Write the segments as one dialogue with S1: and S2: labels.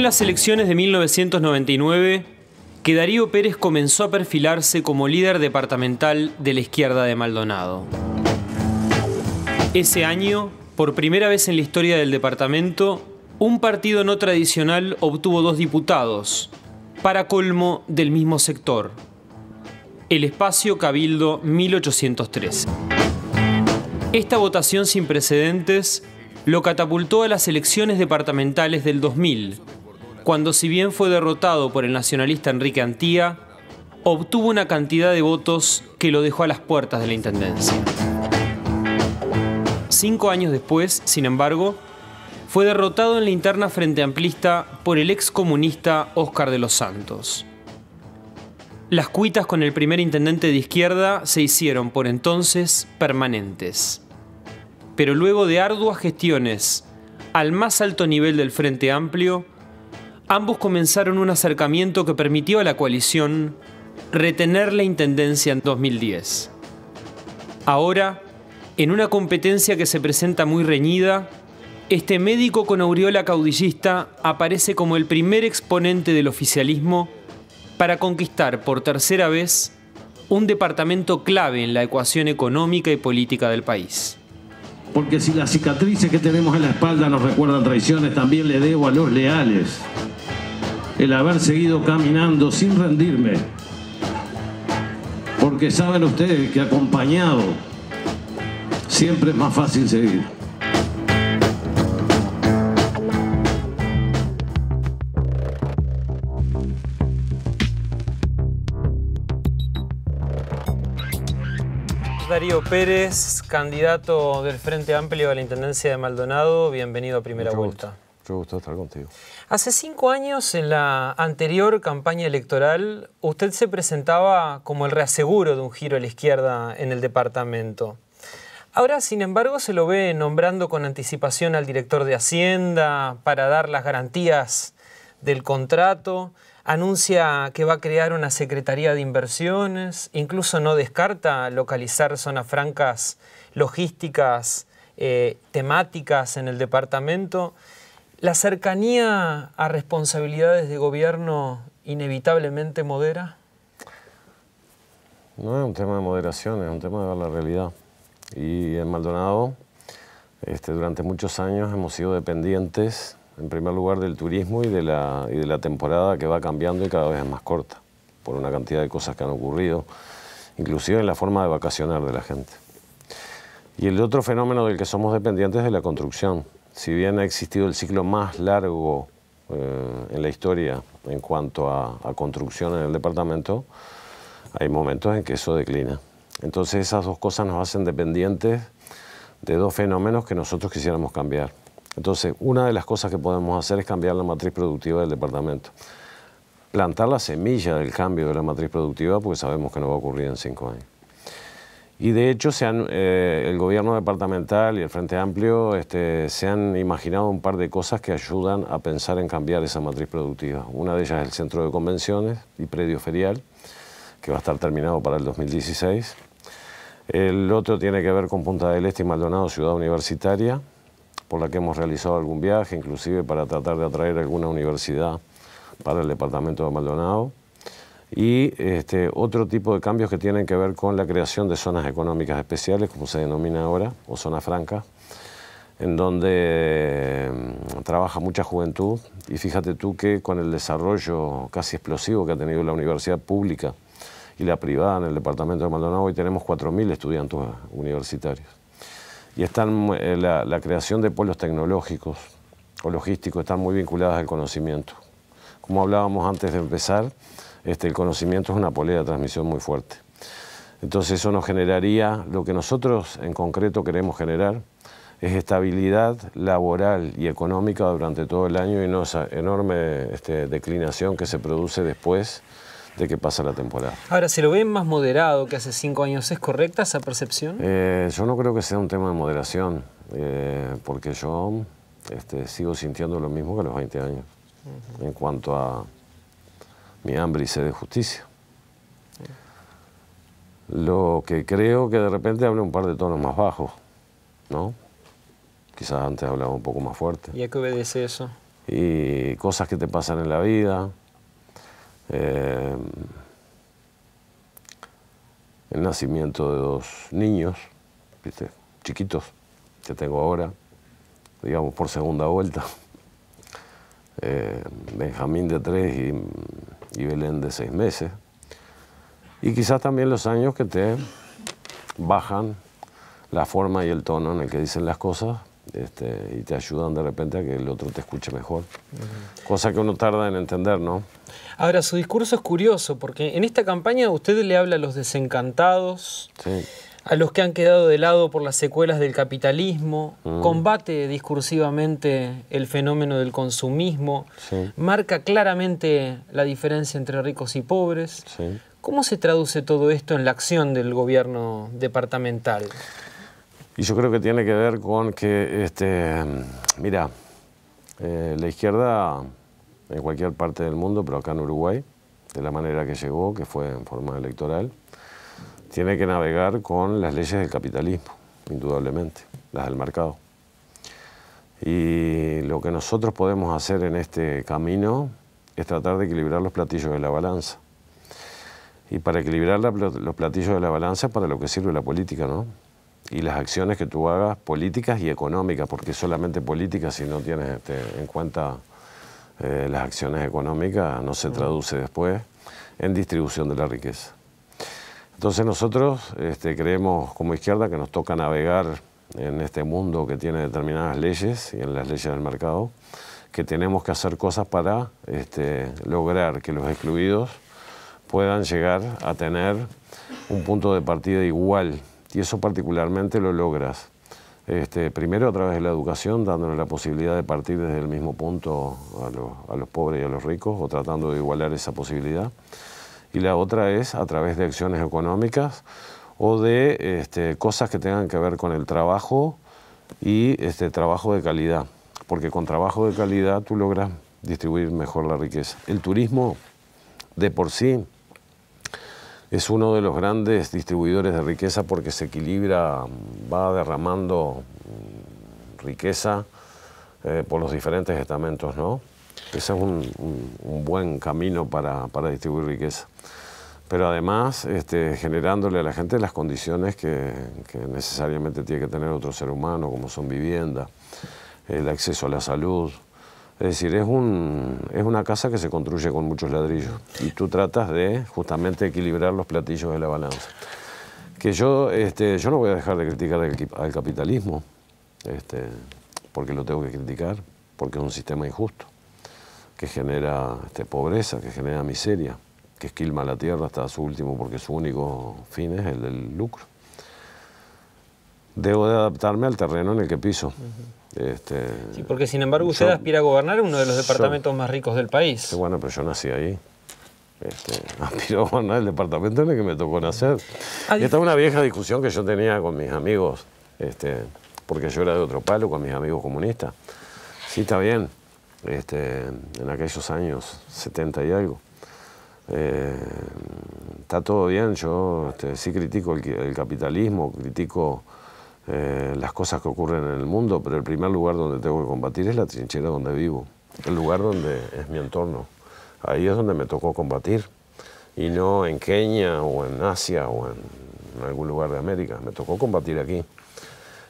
S1: Fue en las elecciones de 1999 que Darío Pérez comenzó a perfilarse como líder departamental de la izquierda de Maldonado. Ese año, por primera vez en la historia del departamento, un partido no tradicional obtuvo 2 diputados, para colmo del mismo sector, el espacio Cabildo 1813. Esta votación sin precedentes lo catapultó a las elecciones departamentales del 2000, cuando, si bien fue derrotado por el nacionalista Enrique Antía, obtuvo una cantidad de votos que lo dejó a las puertas de la intendencia. 5 años después, sin embargo, fue derrotado en la interna frente amplista por el excomunista Óscar de los Santos. Las cuitas con el primer intendente de izquierda se hicieron por entonces permanentes. Pero luego de arduas gestiones al más alto nivel del Frente Amplio, ambos comenzaron un acercamiento que permitió a la coalición retener la intendencia en 2010. Ahora, en una competencia que se presenta muy reñida, este médico con aureola caudillista aparece como el primer exponente del oficialismo para conquistar por tercera vez un departamento clave en la ecuación económica y política del país.
S2: Porque si las cicatrices que tenemos en la espalda nos recuerdan traiciones, también le debo a los leales el haber seguido caminando sin rendirme. Porque saben ustedes que acompañado siempre es más fácil seguir.
S1: Darío Pérez, candidato del Frente Amplio a la Intendencia de Maldonado, bienvenido a Primera Vuelta.
S3: Mucho gusto estar contigo.
S1: Hace 5 años, en la anterior campaña electoral, usted se presentaba como el reaseguro de un giro a la izquierda en el departamento. Ahora, sin embargo, se lo ve nombrando con anticipación al director de Hacienda para dar las garantías del contrato. Anuncia que va a crear una Secretaría de Inversiones, incluso no descarta localizar zonas francas logísticas, temáticas en el departamento. ¿La cercanía a responsabilidades de gobierno inevitablemente modera?
S3: No es un tema de moderación, es un tema de ver la realidad. Y en Maldonado, durante muchos años hemos sido dependientes, en primer lugar, del turismo y de la temporada que va cambiando y cada vez es más corta, por una cantidad de cosas que han ocurrido, inclusive en la forma de vacacionar de la gente. Y el otro fenómeno del que somos dependientes es de la construcción. Si bien ha existido el ciclo más largo en la historia en cuanto a construcción en el departamento, hay momentos en que eso declina. Entonces esas dos cosas nos hacen dependientes de dos fenómenos que nosotros quisiéramos cambiar. Entonces, una de las cosas que podemos hacer es cambiar la matriz productiva del departamento. Plantar la semilla del cambio de la matriz productiva, porque sabemos que no va a ocurrir en 5 años. Y de hecho, el gobierno departamental y el Frente Amplio se han imaginado un par de cosas que ayudan a pensar en cambiar esa matriz productiva. Una de ellas es el centro de convenciones y predio ferial, que va a estar terminado para el 2016. El otro tiene que ver con Punta del Este y Maldonado, ciudad universitaria, por la que hemos realizado algún viaje, inclusive para tratar de atraer alguna universidad para el departamento de Maldonado. Y otro tipo de cambios que tienen que ver con la creación de zonas económicas especiales, como se denomina ahora, o zonas francas, en donde trabaja mucha juventud. Y fíjate tú que con el desarrollo casi explosivo que ha tenido la universidad pública y la privada en el departamento de Maldonado, hoy tenemos 4.000 estudiantes universitarios. Y la creación de polos tecnológicos o logísticos están muy vinculadas al conocimiento. Como hablábamos antes de empezar, el conocimiento es una polea de transmisión muy fuerte. Entonces eso nos generaría, lo que nosotros en concreto queremos generar, es estabilidad laboral y económica durante todo el año y no esa enorme declinación que se produce después de que pasa la temporada.
S1: Ahora, ¿se lo ven más moderado que hace 5 años? ¿Es correcta esa percepción?
S3: Yo no creo que sea un tema de moderación, porque yo sigo sintiendo lo mismo que a los 20 años, en cuanto a mi hambre y sed de justicia. Lo que creo que de repente habla un par de tonos más bajos, ¿no? Quizás antes hablaba un poco más fuerte.
S1: ¿Y a qué obedece eso?
S3: y cosas que te pasan en la vida. El nacimiento de 2 niños, ¿viste? Chiquitos, que tengo ahora, digamos por segunda vuelta. Benjamín de 3 y Belén de 6 meses. Y quizás también los años que te bajan la forma y el tono en el que dicen las cosas, y te ayudan de repente a que el otro te escuche mejor. Cosa que uno tarda en entender, ¿no?
S1: Ahora, su discurso es curioso, porque en esta campaña usted le habla a los desencantados,
S3: Sí.
S1: a los que han quedado de lado por las secuelas del capitalismo, combate discursivamente el fenómeno del consumismo,
S3: Sí.
S1: marca claramente la diferencia entre ricos y pobres.
S3: Sí.
S1: ¿Cómo se traduce todo esto en la acción del gobierno departamental?
S3: Y yo creo que tiene que ver con que, mira, la izquierda en cualquier parte del mundo, pero acá en Uruguay, de la manera que llegó, que fue en forma electoral, tiene que navegar con las leyes del capitalismo, indudablemente, las del mercado. Y lo que nosotros podemos hacer en este camino es tratar de equilibrar los platillos de la balanza. Y para equilibrar los platillos de la balanza es para lo que sirve la política, ¿no? Y las acciones que tú hagas, políticas y económicas, porque solamente políticas, si no tienes en cuenta las acciones económicas, no se traduce después en distribución de la riqueza. Entonces nosotros creemos como izquierda que nos toca navegar en este mundo que tiene determinadas leyes y en las leyes del mercado, que tenemos que hacer cosas para lograr que los excluidos puedan llegar a tener un punto de partida igual. Y eso particularmente lo logras, primero a través de la educación, dándole la posibilidad de partir desde el mismo punto a los pobres y a los ricos, o tratando de igualar esa posibilidad. Y la otra es a través de acciones económicas o de cosas que tengan que ver con el trabajo y trabajo de calidad. Porque con trabajo de calidad tú logras distribuir mejor la riqueza. El turismo de por sí es uno de los grandes distribuidores de riqueza porque se equilibra, va derramando riqueza por los diferentes estamentos, ¿no? Ese es un buen camino para distribuir riqueza. Pero además generándole a la gente las condiciones que necesariamente tiene que tener otro ser humano, como son vivienda, el acceso a la salud. Es decir, es una casa que se construye con muchos ladrillos y tú tratas de justamente equilibrar los platillos de la balanza. Que yo no voy a dejar de criticar al capitalismo, porque lo tengo que criticar, porque es un sistema injusto, que genera pobreza, que genera miseria, que esquilma la tierra hasta su último, porque su único fin es el del lucro. Debo de adaptarme al terreno en el que piso.
S1: Sí, porque sin embargo usted aspira a gobernar uno de los departamentos más ricos del país.
S3: Bueno, pero yo nací ahí. Aspiro a gobernar el departamento en el que me tocó nacer. Esta es una vieja discusión que yo tenía con mis amigos, porque yo era de otro palo, con mis amigos comunistas. Sí, está bien, en aquellos años, 70 y algo. Está todo bien, yo sí critico el capitalismo, critico las cosas que ocurren en el mundo, pero el primer lugar donde tengo que combatir es la trinchera donde vivo, el lugar donde es mi entorno. Ahí es donde me tocó combatir, y no en Kenia o en Asia o en algún lugar de América. Me tocó combatir aquí.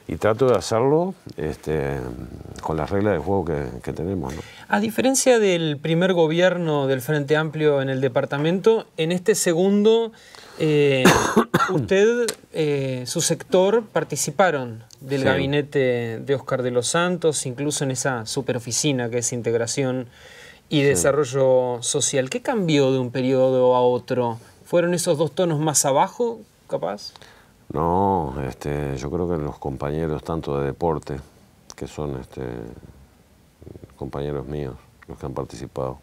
S3: Y trato de hacerlo con las reglas de juego que tenemos, ¿no?
S1: A diferencia del primer gobierno del Frente Amplio en el departamento, en este segundo, usted, su sector, participaron del gabinete de Óscar de los Santos, incluso en esa superoficina que es Integración y Desarrollo Social. ¿Qué cambió de un periodo a otro? ¿Fueron esos dos tonos más abajo, capaz?
S3: No, yo creo que los compañeros tanto de deporte, que son compañeros míos, los que han participado,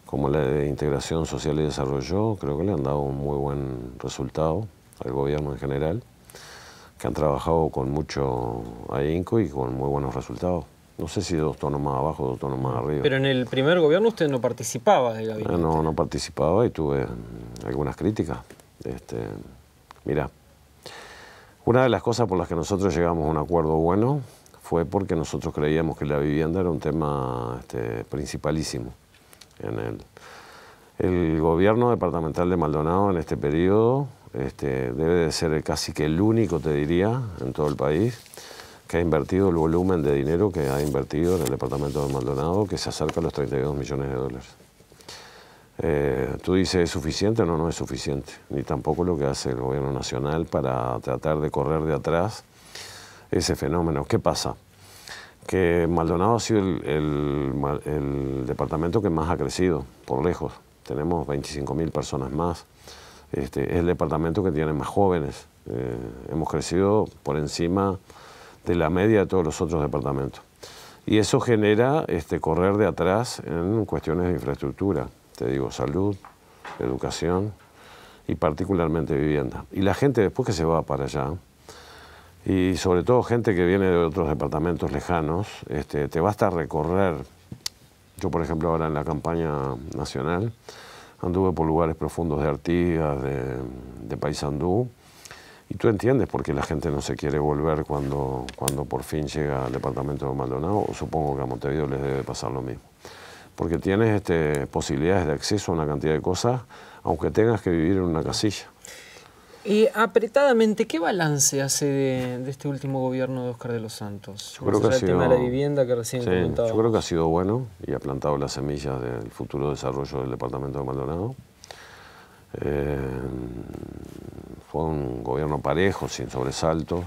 S3: como la de Integración Social y Desarrollo, creo que le han dado un muy buen resultado al gobierno en general, que han trabajado con mucho ahínco y con muy buenos resultados. No sé si 2 tonos más abajo o 2 tonos más arriba.
S1: Pero en el primer gobierno usted no participaba del gabinete.
S3: No participaba y tuve algunas críticas. Mira, una de las cosas por las que nosotros llegamos a un acuerdo bueno fue porque nosotros creíamos que la vivienda era un tema principalísimo en él. El gobierno departamental de Maldonado en este periodo debe de ser casi que el único, te diría, en todo el país, que ha invertido el volumen de dinero que ha invertido en el departamento de Maldonado, que se acerca a los 32 millones de dólares. Tú dices, ¿es suficiente? No, no es suficiente, ni tampoco lo que hace el gobierno nacional para tratar de correr de atrás ese fenómeno. ¿Qué pasa? Que Maldonado ha sido el departamento que más ha crecido, por lejos. Tenemos 25.000 personas más. Es el departamento que tiene más jóvenes. Hemos crecido por encima de la media de todos los otros departamentos. Y eso genera correr de atrás en cuestiones de infraestructura. Te digo, salud, educación y particularmente vivienda. Y la gente después que se va para allá, y sobre todo gente que viene de otros departamentos lejanos, te basta recorrer. Yo, por ejemplo, ahora en la campaña nacional, anduve por lugares profundos de Artigas, de Paysandú, y tú entiendes por qué la gente no se quiere volver cuando por fin llega al departamento de Maldonado. Supongo que a Montevideo les debe pasar lo mismo. Porque tienes posibilidades de acceso a una cantidad de cosas, aunque tengas que vivir en una casilla.
S1: Y apretadamente, ¿qué balance hace de este último gobierno de Óscar de los Santos?
S3: Yo creo que ha sido,
S1: el tema de la vivienda que recién comentaba.
S3: Yo creo que ha sido bueno y ha plantado las semillas del futuro desarrollo del departamento de Maldonado. Fue un gobierno parejo, sin sobresaltos,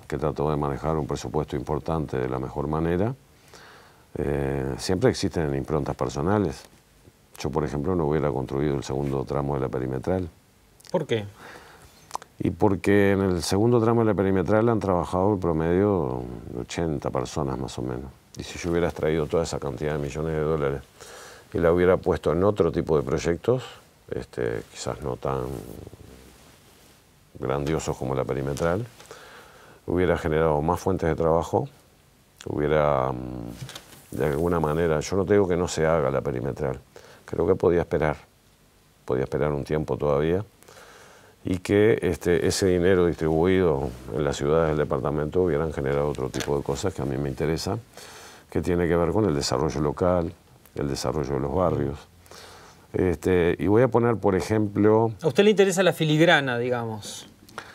S3: que trató de manejar un presupuesto importante de la mejor manera. Siempre existen improntas personales. Yo, por ejemplo, no hubiera construido el segundo tramo de la perimetral.
S1: ¿Por qué?
S3: Y porque en el segundo tramo de la perimetral han trabajado el promedio de 80 personas más o menos. Y si yo hubiera extraído toda esa cantidad de millones de dólares y la hubiera puesto en otro tipo de proyectos, quizás no tan grandiosos como la perimetral, hubiera generado más fuentes de trabajo, hubiera, de alguna manera, yo no te digo que no se haga la perimetral, creo que podía esperar un tiempo todavía, y que ese dinero distribuido en las ciudades del departamento hubieran generado otro tipo de cosas que a mí me interesa, que tiene que ver con el desarrollo local, el desarrollo de los barrios. Y voy a poner, por ejemplo...
S1: ¿A usted le interesa la filigrana, digamos?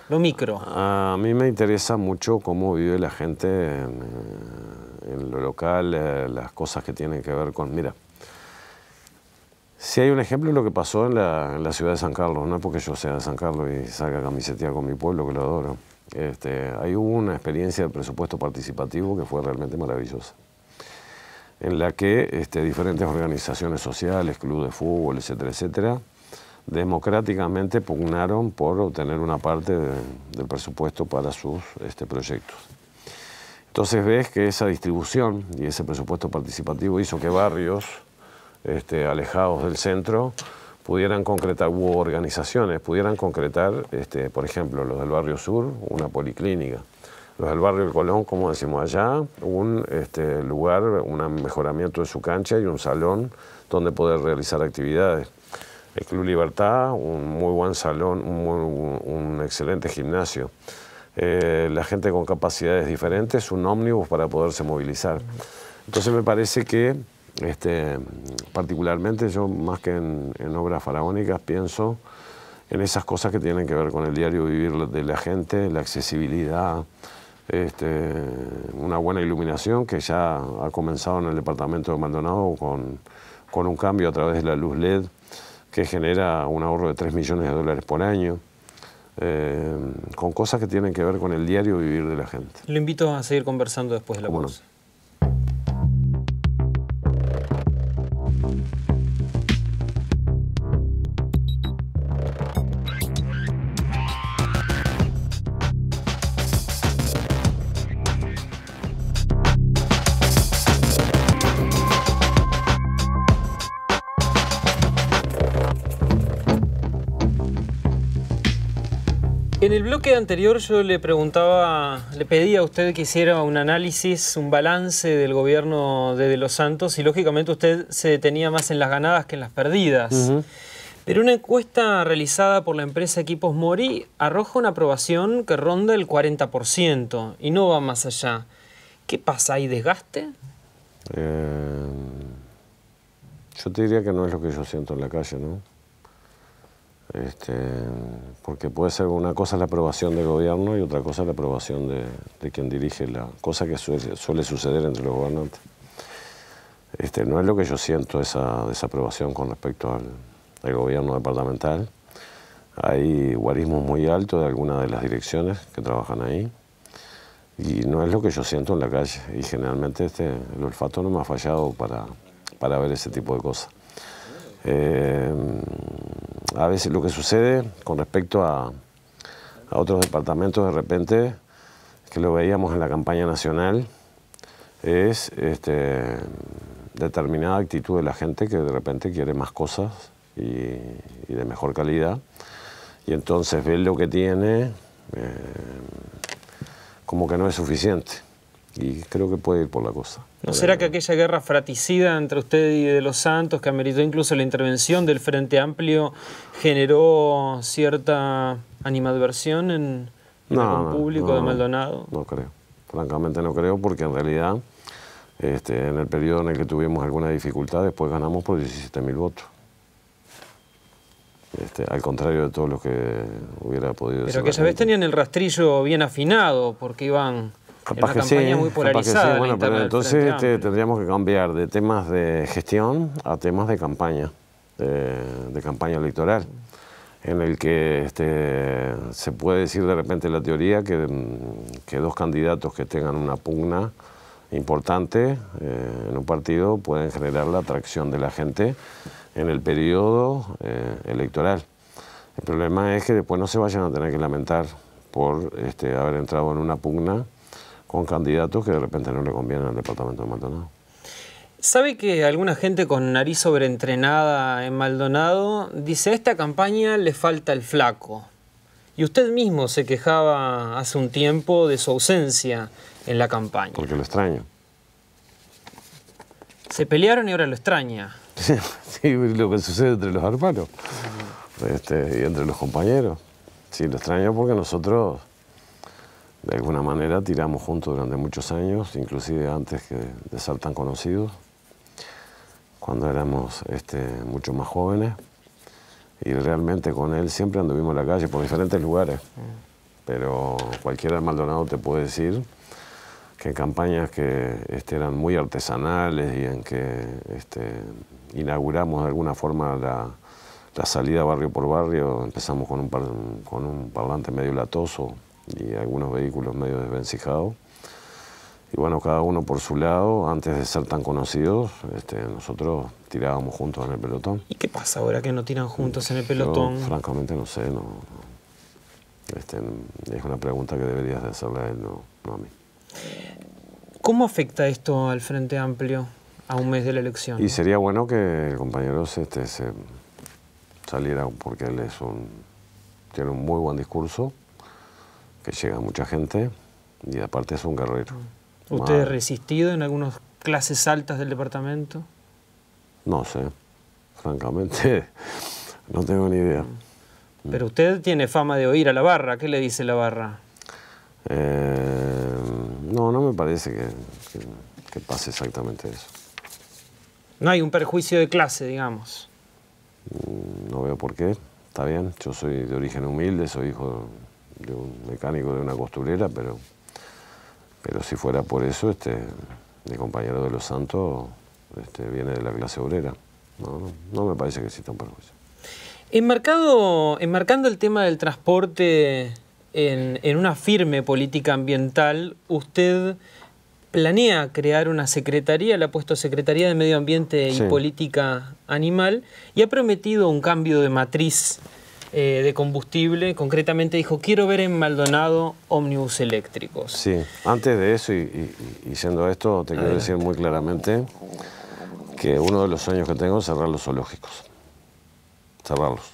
S1: Lo micro.
S3: A mí me interesa mucho cómo vive la gente en lo local, las cosas que tienen que ver con... Mira, si hay un ejemplo, es lo que pasó en la ciudad de San Carlos, no es porque yo sea de San Carlos y salga a camisetear con mi pueblo, que lo adoro. Ahí hubo una experiencia de presupuesto participativo que fue realmente maravillosa, en la que diferentes organizaciones sociales, clubes de fútbol, etcétera, etcétera, democráticamente pugnaron por obtener una parte del presupuesto para sus proyectos. Entonces ves que esa distribución y ese presupuesto participativo hizo que barrios alejados del centro pudieran concretar, hubo organizaciones, pudieran concretar, por ejemplo, los del barrio sur, una policlínica, los del barrio del Colón, como decimos allá, un lugar, un mejoramiento de su cancha y un salón donde poder realizar actividades. El Club Libertad, un muy buen salón, un excelente gimnasio. La gente con capacidades diferentes, un ómnibus para poderse movilizar. Entonces me parece que, particularmente yo, más que en obras faraónicas, pienso en esas cosas que tienen que ver con el diario vivir de la gente, la accesibilidad, una buena iluminación que ya ha comenzado en el departamento de Maldonado con un cambio a través de la luz LED que genera un ahorro de 3 millones de dólares por año, con cosas que tienen que ver con el diario vivir de la gente.
S1: Lo invito a seguir conversando después de la pausa. En el bloque anterior yo le pedía a usted que hiciera un análisis, un balance del gobierno de los Santos y lógicamente usted se detenía más en las ganadas que en las perdidas. Pero una encuesta realizada por la empresa Equipos Mori arroja una aprobación que ronda el 40% y no va más allá. ¿Qué pasa? ¿Hay desgaste?
S3: Yo te diría que no es lo que yo siento en la calle, ¿no? Porque puede ser una cosa la aprobación del gobierno y otra cosa la aprobación de quien dirige la cosa que suele suceder entre los gobernantes. No es lo que yo siento esa desaprobación con respecto al gobierno departamental. Hay guarismos muy altos de algunas de las direcciones que trabajan ahí y no es lo que yo siento en la calle y generalmente el olfato no me ha fallado para ver ese tipo de cosas. A veces lo que sucede con respecto a otros departamentos de repente, que lo veíamos en la campaña nacional, es determinada actitud de la gente que de repente quiere más cosas y de mejor calidad y entonces ve lo que tiene como que no es suficiente y creo que puede ir por la cosa.
S1: ¿No será que aquella guerra fratricida entre usted y De los Santos, que ameritó incluso la intervención del Frente Amplio, generó cierta animadversión en el público de Maldonado?
S3: No creo, francamente no creo, porque en realidad en el periodo en el que tuvimos alguna dificultad, después ganamos por 17.000 votos. Al contrario de todo lo que hubiera podido decir.
S1: Pero aquella vez tenían el rastrillo bien afinado, porque iban...
S3: Capaz que
S1: campaña muy polarizada.
S3: Sí. Bueno, pero entonces tendríamos que cambiar de temas de gestión a temas de campaña electoral, en el que se puede decir de repente la teoría que dos candidatos que tengan una pugna importante en un partido pueden generar la atracción de la gente en el periodo electoral. El problema es que después no se vayan a tener que lamentar por haber entrado en una pugna con candidatos que de repente no le convienen al departamento de Maldonado.
S1: ¿Sabe que alguna gente con nariz sobreentrenada en Maldonado dice a esta campaña le falta el flaco? Y usted mismo se quejaba hace un tiempo de su ausencia en la campaña.
S3: Porque lo extraño.
S1: Se pelearon y ahora lo extraña.
S3: Sí, lo que sucede entre los hermanos y entre los compañeros. Sí, lo extraño porque nosotros de alguna manera tiramos juntos durante muchos años, inclusive antes de ser tan conocidos, cuando éramos mucho más jóvenes, y realmente con él siempre anduvimos en la calle por diferentes lugares, pero cualquiera de Maldonado te puede decir que en campañas que eran muy artesanales y en que inauguramos de alguna forma la salida barrio por barrio, empezamos con un parlante medio latoso y algunos vehículos medio desvencijados. Y bueno, cada uno por su lado, antes de ser tan conocidos, nosotros tirábamos juntos en el pelotón.
S1: ¿Y qué pasa ahora que no tiran juntos en el pelotón?
S3: Yo, francamente no sé, es una pregunta que deberías de hacerle a él, no a mí.
S1: ¿Cómo afecta esto al Frente Amplio a un mes de la elección?
S3: Y sería bueno que el compañero se saliera, porque él tiene un muy buen discurso, que llega a mucha gente y aparte es un guerrero.
S1: ¿Usted es resistido en algunas clases altas del departamento?
S3: No sé, francamente no tengo ni idea.
S1: Pero usted tiene fama de oír a la barra, ¿qué le dice la barra?
S3: No me parece que pase exactamente eso.
S1: No hay un perjuicio de clase, digamos.
S3: No veo por qué, está bien, yo soy de origen humilde, soy hijo de un mecánico de una costurera, pero si fuera por eso, mi compañero De los Santos viene de la clase obrera. No me parece que exista un perjuicio.
S1: Enmarcando el tema del transporte en una firme política ambiental, usted planea crear una secretaría, le ha puesto Secretaría de Medio Ambiente y Política Animal, y ha prometido un cambio de matriz de combustible. Concretamente dijo, quiero ver en Maldonado ómnibus eléctricos.
S3: Sí, antes de eso y siendo esto, te quiero decir muy claramente que uno de los sueños que tengo es cerrar los zoológicos. Cerrarlos.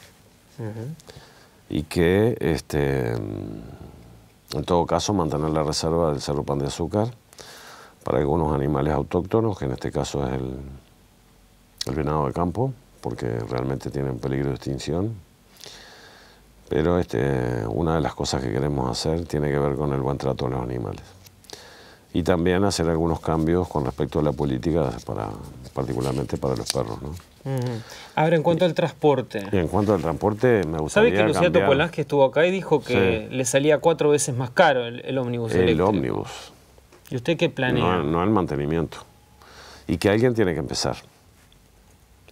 S3: Y que, en todo caso, mantener la reserva del Cerro Pan de Azúcar para algunos animales autóctonos, que en este caso es el venado de campo, porque realmente tienen peligro de extinción. Pero una de las cosas que queremos hacer tiene que ver con el buen trato a los animales. Y también hacer algunos cambios con respecto a la política, particularmente para los perros, ¿no?
S1: Ahora, en cuanto al transporte.
S3: Y en cuanto al transporte, me gustaría
S1: ¿Sabe que Lucía
S3: cambiar...
S1: Topolás, que estuvo acá y dijo que le salía 4 veces más caro el ómnibus eléctrico?
S3: El ómnibus.
S1: ¿Y usted qué planea?
S3: No el mantenimiento. Y que alguien tiene que empezar.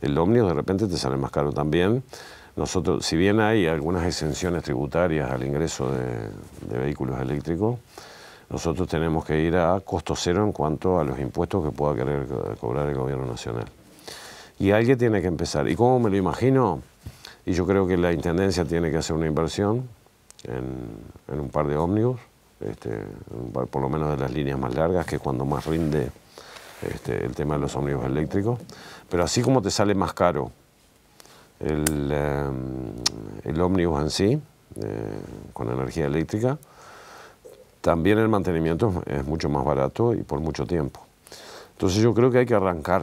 S3: El ómnibus de repente te sale más caro también. Nosotros, si bien hay algunas exenciones tributarias al ingreso de vehículos eléctricos, nosotros tenemos que ir a costo cero en cuanto a los impuestos que pueda querer cobrar el gobierno nacional. Y alguien tiene que empezar. ¿Y cómo me lo imagino? Y yo creo que la Intendencia tiene que hacer una inversión en un par de ómnibus, por lo menos de las líneas más largas, que es cuando más rinde el tema de los ómnibus eléctricos. Pero así como te sale más caro el ómnibus en sí, con energía eléctrica, también el mantenimiento es mucho más barato y por mucho tiempo. Entonces yo creo que hay que arrancar.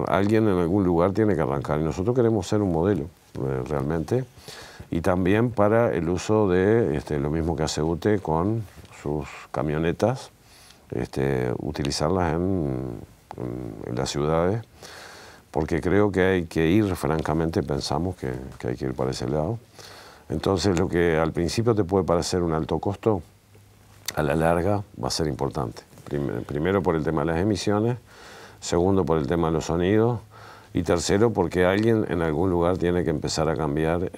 S3: Alguien en algún lugar tiene que arrancar. Y nosotros queremos ser un modelo, realmente. Y también para el uso de lo mismo que hace UTE con sus camionetas, utilizarlas en las ciudades. Porque creo que hay que ir, francamente, pensamos que hay que ir para ese lado. Entonces lo que al principio te puede parecer un alto costo, a la larga va a ser importante. Primero por el tema de las emisiones, segundo por el tema de los sonidos y tercero porque alguien en algún lugar tiene que empezar a cambiar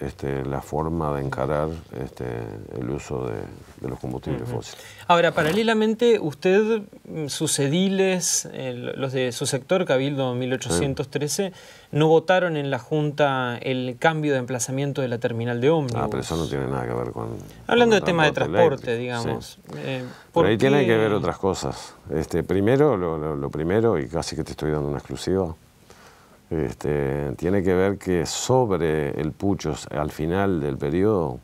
S3: la forma de encarar el uso de los combustibles fósiles.
S1: Ahora, paralelamente, usted, sus ediles, los de su sector, Cabildo 1813, no votaron en la Junta el cambio de emplazamiento de la terminal de ómnibus.
S3: Pero eso no tiene nada que ver con...
S1: Hablando de tema de transporte, digamos.
S3: Sí. Pero ahí tiene que ver otras cosas. Primero, lo primero, y casi que te estoy dando una exclusiva, tiene que ver que sobre el Pucho, al final del periodo,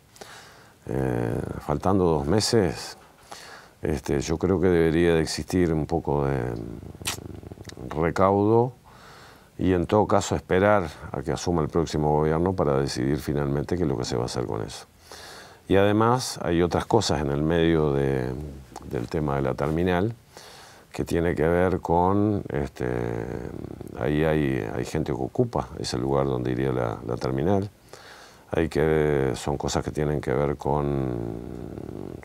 S3: faltando 2 meses, yo creo que debería de existir un poco de recaudo y en todo caso esperar a que asuma el próximo gobierno para decidir finalmente qué es lo que se va a hacer con eso. Y además hay otras cosas en el medio del tema de la terminal que tiene que ver con, ahí hay gente que ocupa ese lugar donde iría la terminal. Son cosas que tienen que ver con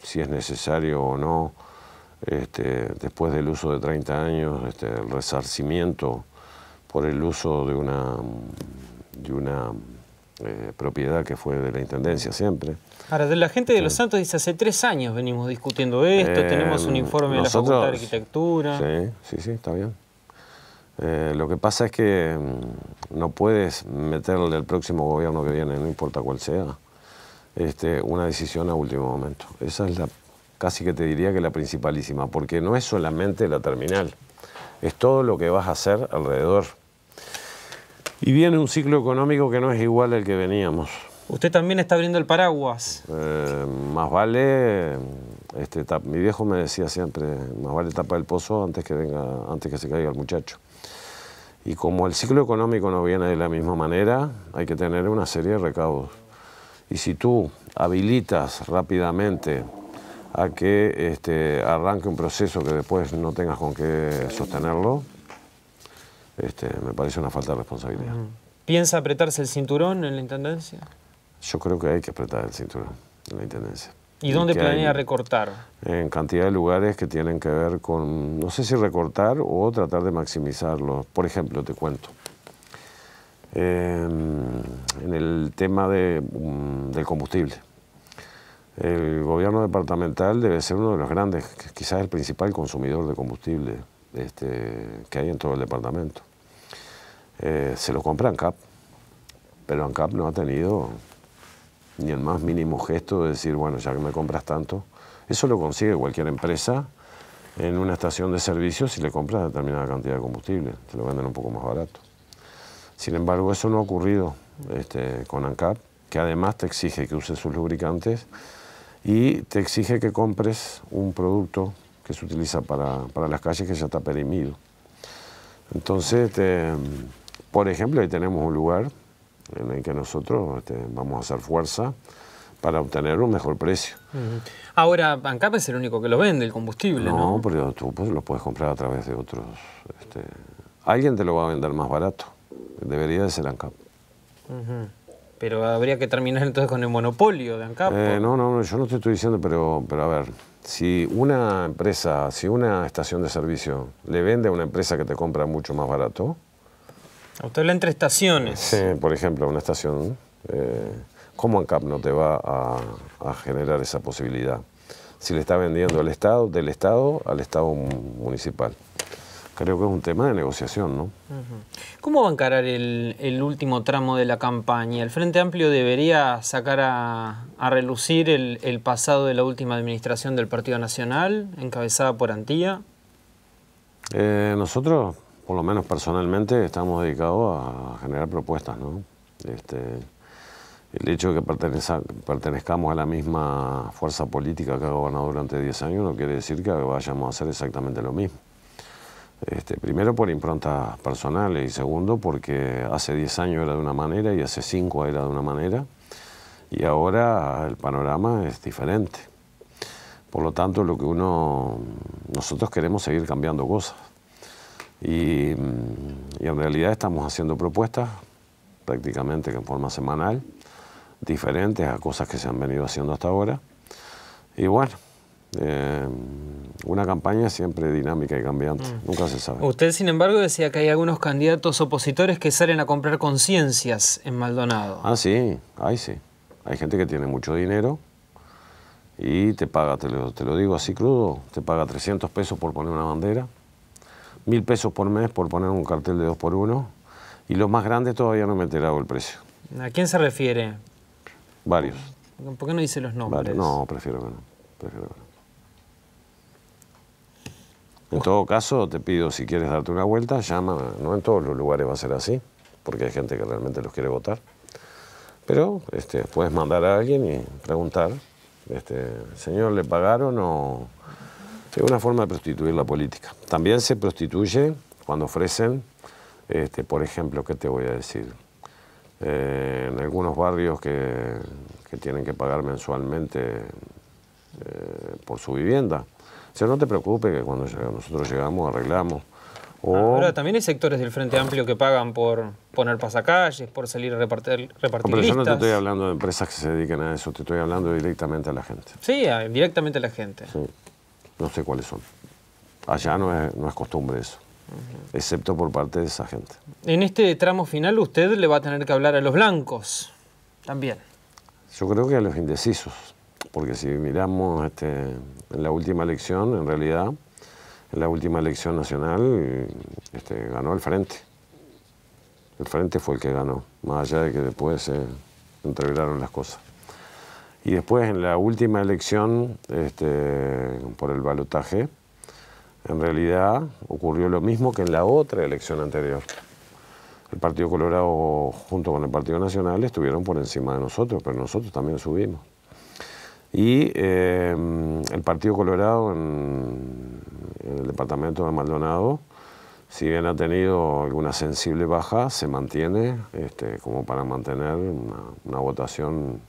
S3: si es necesario o no, después del uso de 30 años, el resarcimiento por el uso de una propiedad que fue de la Intendencia siempre.
S1: Ahora, de la gente de Los Santos dice, hace 3 años venimos discutiendo esto, tenemos un informe de la Facultad de Arquitectura.
S3: Sí, está bien. Lo que pasa es que no puedes meterle al próximo gobierno que viene, no importa cuál sea, una decisión a último momento. Esa es casi que te diría que la principalísima, porque no es solamente la terminal, es todo lo que vas a hacer alrededor. Y viene un ciclo económico que no es igual al que veníamos.
S1: Usted también está abriendo el paraguas.
S3: Más vale, mi viejo me decía siempre, más vale tapa el pozo antes que se caiga el muchacho. Y como el ciclo económico no viene de la misma manera, hay que tener una serie de recaudos. Y si tú habilitas rápidamente a que arranque un proceso que después no tengas con qué sostenerlo, me parece una falta de responsabilidad.
S1: ¿Piensa apretarse el cinturón en la Intendencia?
S3: Yo creo que hay que apretar el cinturón en la Intendencia.
S1: ¿Y dónde planea recortar?
S3: En cantidad de lugares que tienen que ver con, no sé si recortar o tratar de maximizarlo. Por ejemplo, te cuento, en el tema del combustible. El gobierno departamental debe ser uno de los grandes, quizás el principal consumidor de combustible que hay en todo el departamento. Se lo compra ANCAP, pero ANCAP no ha tenido ni el más mínimo gesto de decir, bueno, ya que me compras tanto. Eso lo consigue cualquier empresa en una estación de servicios si le compras determinada cantidad de combustible, te lo venden un poco más barato. Sin embargo, eso no ha ocurrido con ANCAP, que además te exige que uses sus lubricantes y te exige que compres un producto que se utiliza para las calles que ya está perimido. Entonces, por ejemplo, ahí tenemos un lugar en el que nosotros vamos a hacer fuerza para obtener un mejor precio.
S1: Ahora, ANCAP es el único que lo vende, el combustible, ¿no?
S3: No, pero tú pues, lo puedes comprar a través de otros. Alguien te lo va a vender más barato. Debería de ser ANCAP.
S1: Pero habría que terminar entonces con el monopolio de ANCAP.
S3: No, yo no te estoy diciendo, pero a ver, si una empresa, si una estación de servicio le vende a una empresa que te compra mucho más barato...
S1: A usted habla entre estaciones.
S3: Sí, por ejemplo, una estación, ¿cómo ANCAP no te va a generar esa posibilidad? Si le está vendiendo del Estado al Estado municipal. Creo que es un tema de negociación, ¿no?
S1: ¿Cómo va a encarar el último tramo de la campaña? ¿El Frente Amplio debería sacar a relucir el pasado de la última administración del Partido Nacional, encabezada por Antía?
S3: Nosotros, por lo menos personalmente, estamos dedicados a generar propuestas, ¿no? El hecho de que pertenezcamos a la misma fuerza política que ha gobernado durante 10 años no quiere decir que vayamos a hacer exactamente lo mismo. Primero por improntas personales y segundo porque hace 10 años era de una manera y hace 5 era de una manera y ahora el panorama es diferente. Por lo tanto, nosotros queremos seguir cambiando cosas y en realidad estamos haciendo propuestas prácticamente en forma semanal, diferentes a cosas que se han venido haciendo hasta ahora y bueno, una campaña siempre dinámica y cambiante, nunca se sabe.
S1: Usted, sin embargo, decía que hay algunos candidatos opositores que salen a comprar conciencias en Maldonado.
S3: Ah, sí, sí. Hay gente que tiene mucho dinero y te paga, te lo digo así crudo, te paga 300 pesos por poner una bandera, 1.000 pesos por mes por poner un cartel de 2x1 y los más grandes todavía no me he enterado el precio.
S1: ¿A quién se refiere?
S3: Varios.
S1: ¿Por qué no dice los nombres?
S3: Varios. No, prefiero que no. En todo caso, te pido, si quieres darte una vuelta, llama. No en todos los lugares va a ser así, porque hay gente que realmente los quiere votar. Pero puedes mandar a alguien y preguntar, señor, ¿le pagaron o...? Es una forma de prostituir la política. También se prostituye cuando ofrecen, por ejemplo, ¿qué te voy a decir? En algunos barrios que tienen que pagar mensualmente por su vivienda. O sea, no te preocupes que cuando nosotros llegamos arreglamos.
S1: Ahora también hay sectores del Frente Amplio que pagan por poner pasacalles, por salir a repartir
S3: pero
S1: listas.
S3: yo no te estoy hablando de empresas que se dediquen a eso, te estoy hablando directamente a la gente.
S1: Sí, directamente a la gente.
S3: Sí. No sé cuáles son. Allá no es costumbre eso, excepto por parte de esa gente. En
S1: este tramo final usted le va a tener que hablar a los blancos también.
S3: Yo creo que a los indecisos. Porque si miramos en la última elección, en realidad, en la última elección nacional, ganó el Frente. El Frente fue el que ganó, más allá de que después se entreveraron las cosas. Y después, en la última elección, por el balotaje, en realidad ocurrió lo mismo que en la otra elección anterior. El Partido Colorado, junto con el Partido Nacional, estuvieron por encima de nosotros, pero nosotros también subimos. Y el Partido Colorado en el departamento de Maldonado, si bien ha tenido alguna sensible baja, se mantiene como para mantener una votación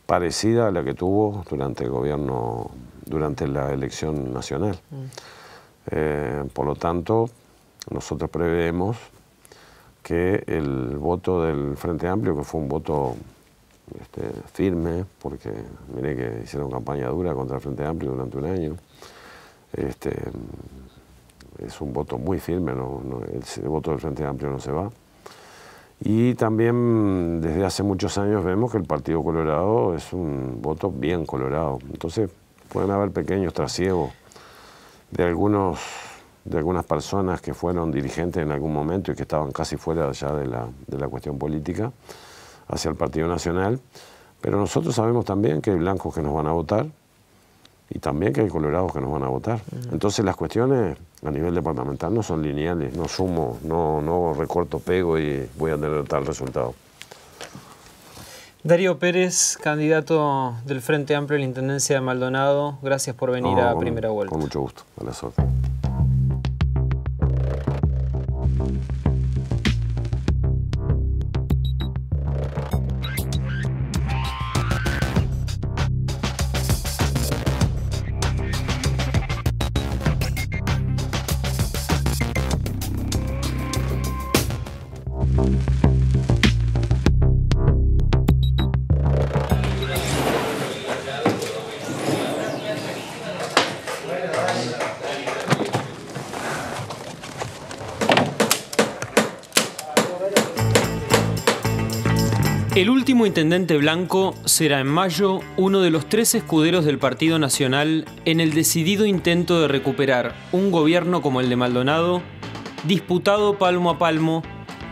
S3: parecida a la que tuvo durante el gobierno, durante la elección nacional. Por lo tanto, nosotros preveemos que el voto del Frente Amplio, que fue un voto firme, porque miré que hicieron campaña dura contra el Frente Amplio durante un año. Es un voto muy firme, el voto del Frente Amplio no se va. Y también desde hace muchos años vemos que el Partido Colorado es un voto bien colorado. Entonces pueden haber pequeños trasiegos de algunas personas que fueron dirigentes en algún momento y que estaban casi fuera ya de la cuestión política, hacia el Partido Nacional, pero nosotros sabemos también que hay blancos que nos van a votar y también que hay colorados que nos van a votar. Entonces las cuestiones a nivel departamental no son lineales, no sumo, no recorto, pego y voy a tener tal resultado.
S1: Darío Pérez, candidato del Frente Amplio a la Intendencia de Maldonado, gracias por venir a Primera Vuelta.
S3: Con mucho gusto, a las órdenes.
S1: El último intendente blanco será en mayo uno de los 3 escuderos del Partido Nacional en el decidido intento de recuperar un gobierno como el de Maldonado, disputado palmo a palmo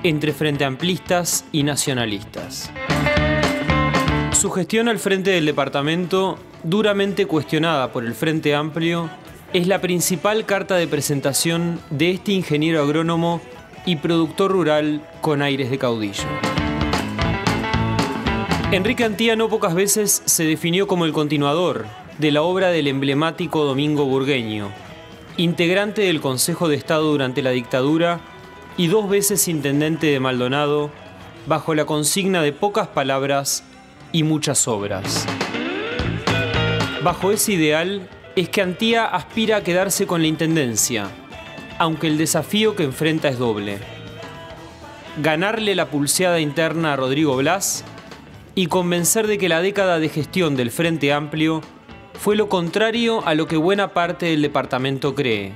S1: entre frente amplistas y nacionalistas. Su gestión al frente del departamento, duramente cuestionada por el Frente Amplio, es la principal carta de presentación de este ingeniero agrónomo y productor rural con aires de caudillo. Enrique Antía no pocas veces se definió como el continuador de la obra del emblemático Domingo Burgueño, integrante del Consejo de Estado durante la dictadura y 2 veces intendente de Maldonado, bajo la consigna de pocas palabras y muchas obras. Bajo ese ideal es que Antía aspira a quedarse con la intendencia, aunque el desafío que enfrenta es doble: ganarle la pulseada interna a Rodrigo Blas y convencer de que la década de gestión del Frente Amplio fue lo contrario a lo que buena parte del departamento cree,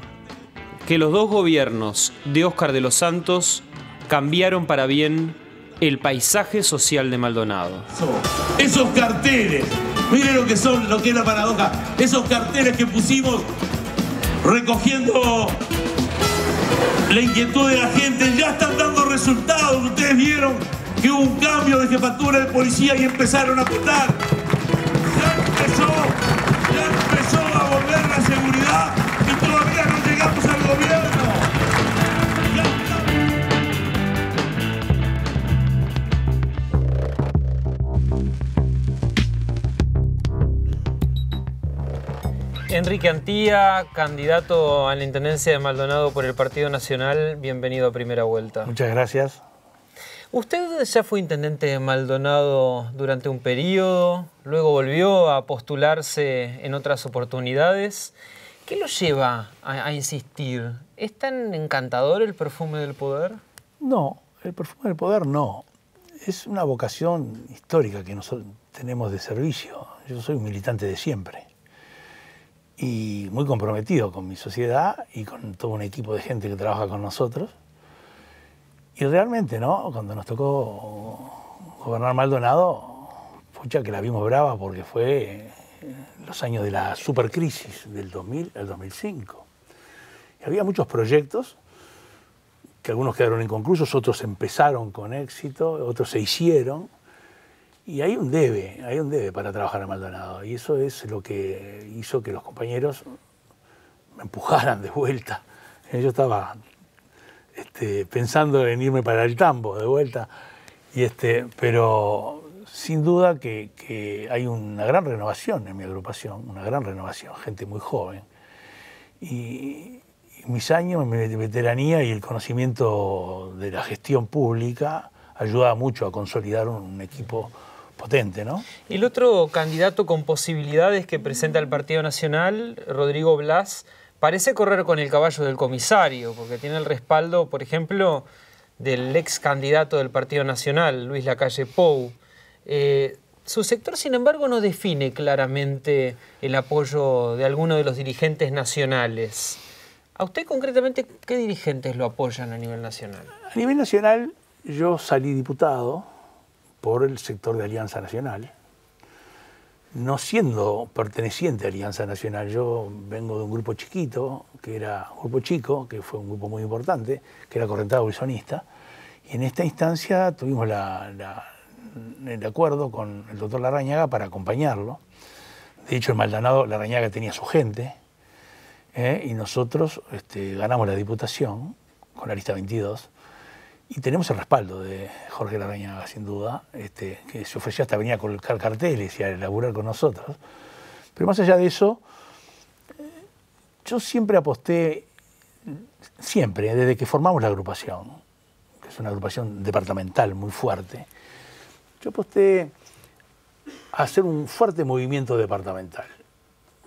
S1: que los 2 gobiernos de Óscar de los Santos cambiaron para bien el paisaje social de Maldonado.
S4: Esos carteles, miren lo que son, lo que es la paradoja, esos carteles que pusimos recogiendo la inquietud de la gente ya están dando resultados. Ustedes vieron que hubo un cambio de jefatura de policía y empezaron a apretar. Ya empezó a volver la seguridad y todavía no llegamos al gobierno.
S1: Enrique Antía, candidato a la intendencia de Maldonado por el Partido Nacional, bienvenido a Primera Vuelta.
S5: Muchas gracias.
S1: Usted ya fue intendente de Maldonado durante un periodo, luego volvió a postularse en otras oportunidades. ¿Qué lo lleva a insistir? ¿Es tan encantador el perfume del poder?
S5: No, el perfume del poder no. Es una vocación histórica que nosotros tenemos de servicio. Yo soy un militante de siempre y muy comprometido con mi sociedad y con todo un equipo de gente que trabaja con nosotros. Y realmente, ¿no? Cuando nos tocó gobernar Maldonado, pucha que la vimos brava porque fue los años de la supercrisis del 2000 al 2005. Y había muchos proyectos que algunos quedaron inconclusos, otros empezaron con éxito, otros se hicieron. Y hay un debe para trabajar en Maldonado. Y eso es lo que hizo que los compañeros me empujaran de vuelta. Yo estaba pensando en irme para el tambo de vuelta, pero sin duda que hay una gran renovación en mi agrupación, una gran renovación, gente muy joven. Y mis años, mi veteranía y el conocimiento de la gestión pública ayuda mucho a consolidar un equipo potente, ¿no?
S1: El otro candidato con posibilidades que presenta el Partido Nacional, Rodrigo Blas, parece correr con el caballo del comisario, porque tiene el respaldo, por ejemplo, del ex candidato del Partido Nacional, Luis Lacalle Pou. Su sector, sin embargo, no define claramente el apoyo de alguno de los dirigentes nacionales. ¿A usted concretamente qué dirigentes lo apoyan a nivel nacional?
S5: A nivel nacional yo salí diputado por el sector de Alianza Nacional. No siendo perteneciente a Alianza Nacional, yo vengo de un grupo chiquito, que era un grupo chico, que fue un grupo muy importante, que era Correntado Bolsonista, y en esta instancia tuvimos el acuerdo con el doctor Larrañaga para acompañarlo. De hecho, en Maldonado Larrañaga tenía su gente, y nosotros ganamos la diputación con la lista 22, y tenemos el respaldo de Jorge Larrañaga, sin duda, que se ofreció hasta venir a colocar carteles y a elaborar con nosotros. Pero más allá de eso, yo siempre aposté, siempre, desde que formamos la agrupación, que es una agrupación departamental muy fuerte, yo aposté a hacer un fuerte movimiento departamental,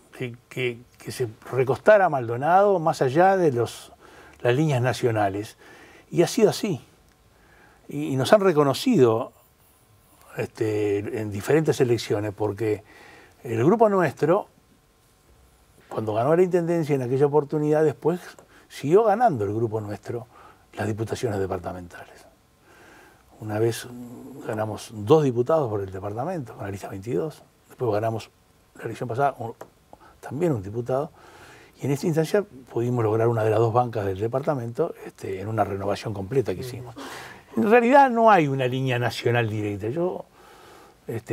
S5: que se recostara a Maldonado más allá de las líneas nacionales. Y ha sido así. Y nos han reconocido en diferentes elecciones, porque el grupo nuestro, cuando ganó la intendencia en aquella oportunidad, después siguió ganando el grupo nuestro las diputaciones departamentales. Una vez ganamos 2 diputados por el departamento, con la lista 22. Después ganamos la elección pasada también un diputado. Y en esta instancia pudimos lograr una de las 2 bancas del departamento en una renovación completa que hicimos. En realidad no hay una línea nacional directa. Yo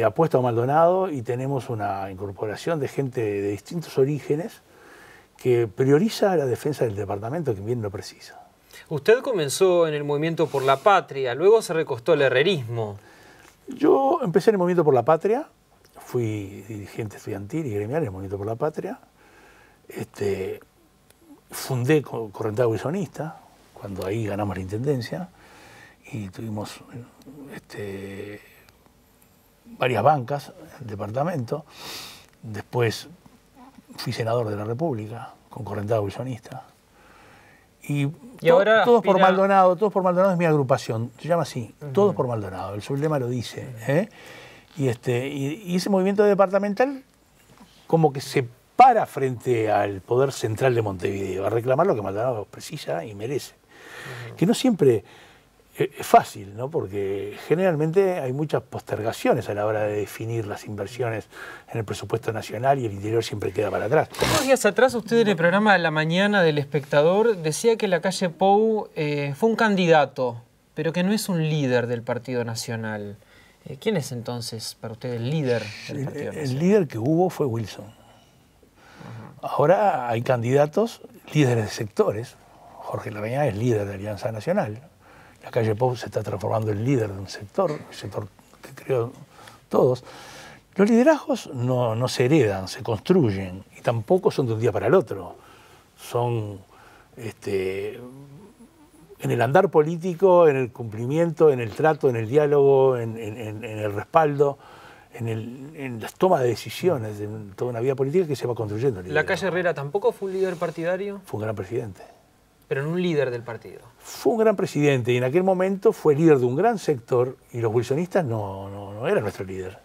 S5: apuesto a Maldonado y tenemos una incorporación de gente de distintos orígenes que prioriza la defensa del departamento, que bien lo precisa.
S1: Usted comenzó en el Movimiento por la Patria, luego se recostó al herrerismo.
S5: Yo empecé en el Movimiento por la Patria, fui dirigente estudiantil y gremial en el Movimiento por la Patria. Fundé Correntada Wilsonista, cuando ahí ganamos la intendencia, y tuvimos varias bancas en el departamento. Después fui senador de la República con Correntada Wilsonista. Y
S1: ahora
S5: todos por Maldonado, es mi agrupación, se llama así, Todos por Maldonado, el sublema lo dice. Y ese movimiento departamental como que se para frente al poder central de Montevideo, a reclamar lo que Maldonado precisa y merece. Que no siempre es fácil, ¿no? Porque generalmente hay muchas postergaciones a la hora de definir las inversiones en el presupuesto nacional y el interior siempre queda para atrás.
S1: Unos días atrás usted en el programa de La Mañana del Espectador decía que la calle Pou fue un candidato, pero que no es un líder del Partido Nacional. ¿Quién es entonces para usted el líder del Partido Nacional?
S5: El líder que hubo fue Wilson. Ahora hay candidatos, líderes de sectores. Jorge Larrañaga es líder de Alianza Nacional. La calle Pou se está transformando en líder de un sector, el sector que creo todos. Los liderazgos no se heredan, se construyen, y tampoco son de un día para el otro. Son en el andar político, en el cumplimiento, en el trato, en el diálogo, en el respaldo, en las tomas de decisiones, en toda una vida política que se va construyendo.
S1: ¿La calle Herrera tampoco fue un líder partidario?
S5: Fue un gran presidente.
S1: Pero no un líder del partido.
S5: Fue un gran presidente y en aquel momento fue líder de un gran sector y los wilsonistas no eran nuestro líder.